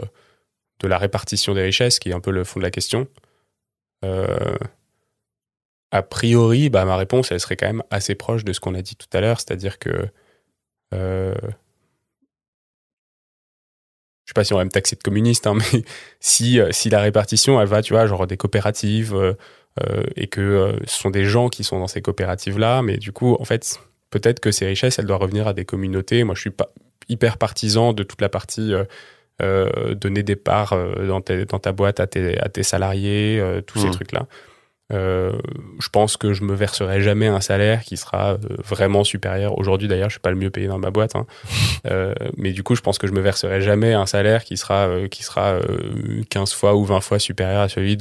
la répartition des richesses, qui est un peu le fond de la question, a priori, ma réponse, elle serait quand même assez proche de ce qu'on a dit tout à l'heure, c'est-à-dire que je sais pas si on va me taxer de communiste, hein, mais si la répartition, elle va, tu vois, genre des coopératives, et que ce sont des gens qui sont dans ces coopératives-là, mais du coup, en fait, peut-être que ces richesses, elles doivent revenir à des communautés. Moi, je suis pas hyper partisan de toute la partie donner des parts dans ta boîte à tes salariés, tous ces trucs-là. Je pense que je me verserai jamais un salaire qui sera vraiment supérieur. Aujourd'hui, d'ailleurs, je suis pas le mieux payé dans ma boîte, hein. Mais du coup, je pense que je me verserai jamais un salaire qui sera 15 fois ou 20 fois supérieur à celui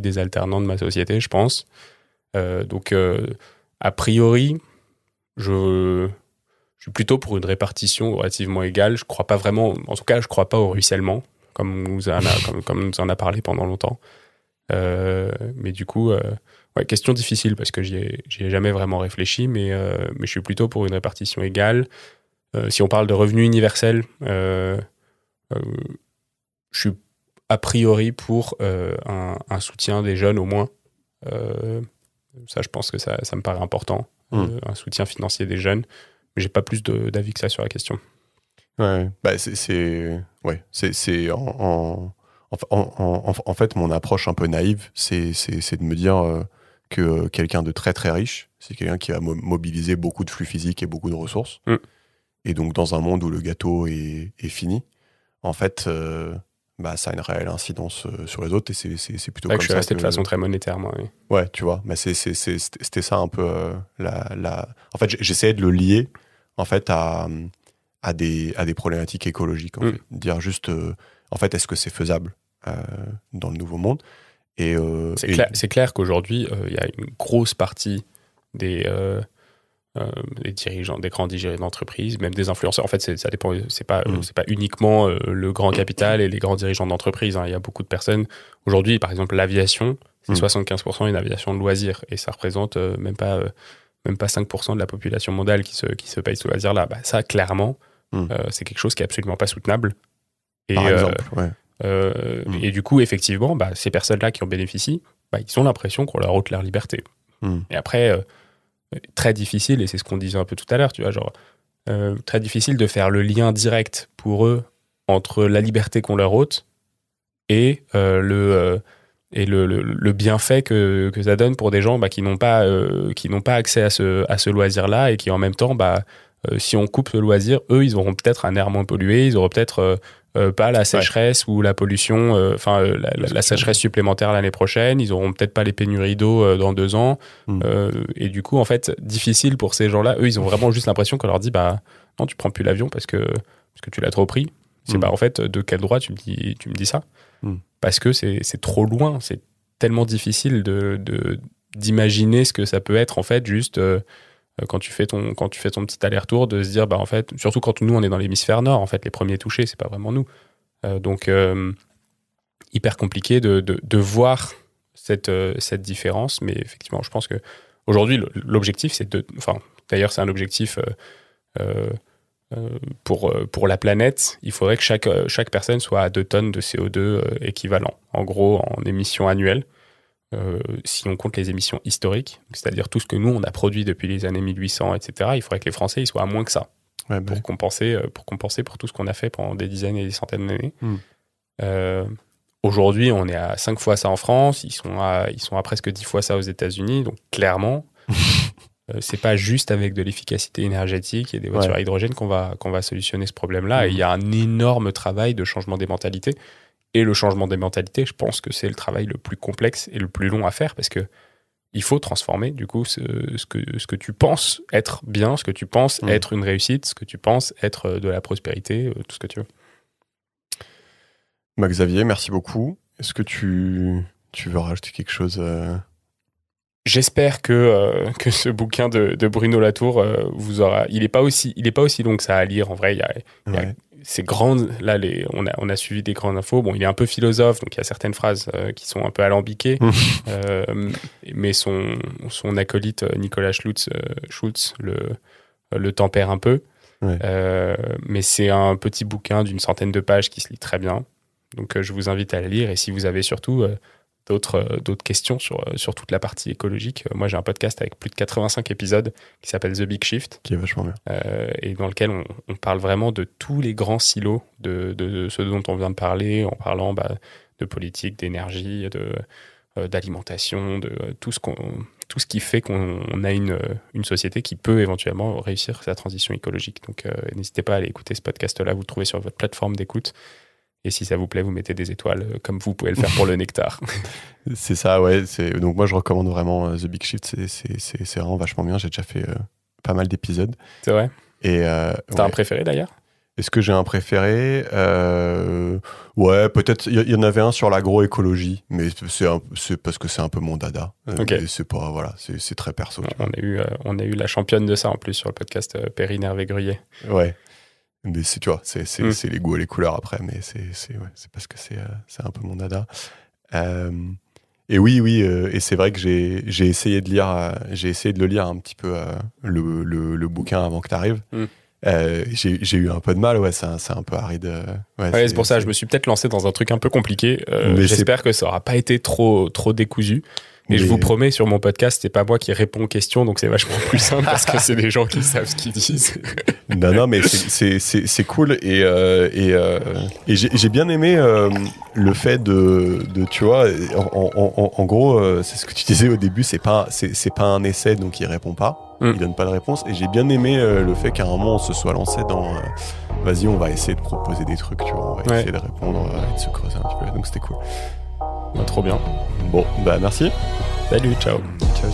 des alternants de ma société, je pense. Donc, a priori, je suis plutôt pour une répartition relativement égale. Je crois pas vraiment, en tout cas, je crois pas au ruissellement, comme on nous en a parlé pendant longtemps. Mais du coup, question difficile parce que j'y ai jamais vraiment réfléchi, mais je suis plutôt pour une répartition égale. Si on parle de revenu universel, je suis a priori pour un soutien des jeunes au moins. Ça, je pense que ça me paraît important, un soutien financier des jeunes. Mais j'ai pas plus d'avis que ça sur la question. Ouais, en fait, mon approche un peu naïve, c'est de me dire que quelqu'un de très très riche, c'est quelqu'un qui va mobiliser beaucoup de flux physiques et beaucoup de ressources. Et donc, dans un monde où le gâteau est fini, en fait, ça a une réelle incidence sur les autres. Et c'est plutôt comme ça. Je suis resté de façon très monétaire, moi. Oui. Ouais, tu vois, mais c'était ça un peu En fait, j'essayais de le lier en fait à des problématiques écologiques. En fait. Dire juste, en fait, est-ce que c'est faisable dans le nouveau monde? C'est clair qu'aujourd'hui, il y a une grosse partie des dirigeants, des grands dirigeants d'entreprise, même des influenceurs. En fait, ça dépend. C'est pas uniquement le grand capital et les grands dirigeants d'entreprise. Hein. Il y a beaucoup de personnes. Aujourd'hui, par exemple, l'aviation, c'est 75% une aviation de loisirs, et ça représente même pas 5% de la population mondiale qui se paye ce loisir-là. Ça, clairement, c'est quelque chose qui est absolument pas soutenable. Et, par exemple, et du coup, effectivement, ces personnes-là qui en bénéficient, ils ont l'impression qu'on leur ôte leur liberté. Et après, très difficile, et c'est ce qu'on disait un peu tout à l'heure, tu vois, genre, très difficile de faire le lien direct pour eux entre la liberté qu'on leur ôte et le bienfait que ça donne pour des gens qui n'ont pas accès à ce loisir-là, et qui en même temps si on coupe le loisir, eux, ils auront peut-être un air moins pollué, ils auront peut-être pas la sécheresse ou la pollution, la sécheresse supplémentaire l'année prochaine, ils auront peut-être pas les pénuries d'eau dans 2 ans. Et du coup, en fait, difficile pour ces gens-là. Eux, ils ont vraiment juste l'impression qu'on leur dit, bah non, tu prends plus l'avion parce que tu l'as trop pris. C'est en fait, de quel droit tu me dis ça? Parce que c'est trop loin, c'est tellement difficile d'imaginer ce que ça peut être, en fait, juste quand tu fais ton petit aller-retour, de se dire, bah en fait, surtout quand nous, on est dans l'hémisphère nord, en fait, les premiers touchés, c'est pas vraiment nous. Donc, hyper compliqué de voir cette différence, mais effectivement, je pense que aujourd'hui, l'objectif, c'est d'ailleurs, c'est un objectif pour la planète, il faudrait que chaque personne soit à 2 tonnes de CO2 équivalent, en gros, en émissions annuelles. Si on compte les émissions historiques, c'est-à-dire tout ce que nous, on a produit depuis les années 1800, etc., il faudrait que les Français ils soient à moins que ça pour compenser pour tout ce qu'on a fait pendant des dizaines et des centaines d'années. Aujourd'hui, on est à 5 fois ça en France, ils sont à presque 10 fois ça aux États-Unis, donc clairement, c'est pas juste avec de l'efficacité énergétique et des voitures à hydrogène qu'on va solutionner ce problème-là. Et il y a un énorme travail de changement des mentalités. Et le changement des mentalités, je pense que c'est le travail le plus complexe et le plus long à faire parce que il faut transformer du coup ce que tu penses être bien, ce que tu penses être une réussite, ce que tu penses être de la prospérité, tout ce que tu veux. Xavier, merci beaucoup. Est-ce que tu veux rajouter quelque chose J'espère que ce bouquin de Bruno Latour vous aura. Il est pas aussi long que ça à lire. En vrai, il y a c'est grandes. Là, on a suivi des grandes infos. Bon, il est un peu philosophe, donc il y a certaines phrases qui sont un peu alambiquées. Mais son acolyte Nicolas Schultz le tempère un peu. Mais c'est un petit bouquin d'une centaine de pages qui se lit très bien. Donc, je vous invite à le lire. Et si vous avez surtout d'autres questions sur toute la partie écologique, moi, j'ai un podcast avec plus de 85 épisodes qui s'appelle The Big Shift. Qui est vachement bien. Et dans lequel on parle vraiment de tous les grands silos de ce dont on vient de parler, en parlant de politique, d'énergie, d'alimentation, de tout ce qui fait qu'on a une société qui peut éventuellement réussir sa transition écologique. Donc, n'hésitez pas à aller écouter ce podcast-là. Vous le trouvez sur votre plateforme d'écoute. Et si ça vous plaît, vous mettez des étoiles, comme vous pouvez le faire pour le Nectar. C'est ça, ouais. Donc moi, je recommande vraiment The Big Shift. C'est vraiment vachement bien. J'ai déjà fait pas mal d'épisodes. C'est vrai. Et t'as un préféré d'ailleurs? Est-ce que j'ai un préféré? Ouais, peut-être. Il y en avait un sur l'agroécologie, mais c'est parce que c'est un peu mon dada. C'est pas, voilà, c'est très perso. On a eu la championne de ça en plus sur le podcast Perrine Hervé-Gruyet. Ouais. Mais tu vois, c'est les goûts et les couleurs après, mais c'est parce que c'est un peu mon dada. Et oui, et c'est vrai que j'ai essayé de le lire un petit peu le bouquin avant que tu arrives. J'ai eu un peu de mal, ouais, c'est un peu aride. C'est pour ça, je me suis peut-être lancé dans un truc un peu compliqué. J'espère que ça aura pas été trop décousu. Et je vous promets, sur mon podcast, c'est pas moi qui réponds aux questions, donc c'est vachement plus simple parce que c'est des gens qui savent ce qu'ils disent. Non, mais c'est cool. Et j'ai bien aimé le fait de tu vois, en gros, c'est ce que tu disais au début, c'est pas un essai, donc il répond pas, il donne pas de réponse. Et j'ai bien aimé le fait qu'à un moment, on se soit lancé dans vas-y, on va essayer de proposer des trucs, tu vois, on va essayer de répondre et de se creuser un petit peu. Donc c'était cool. Trop bien. Bon, merci. Salut, ciao. Ciao.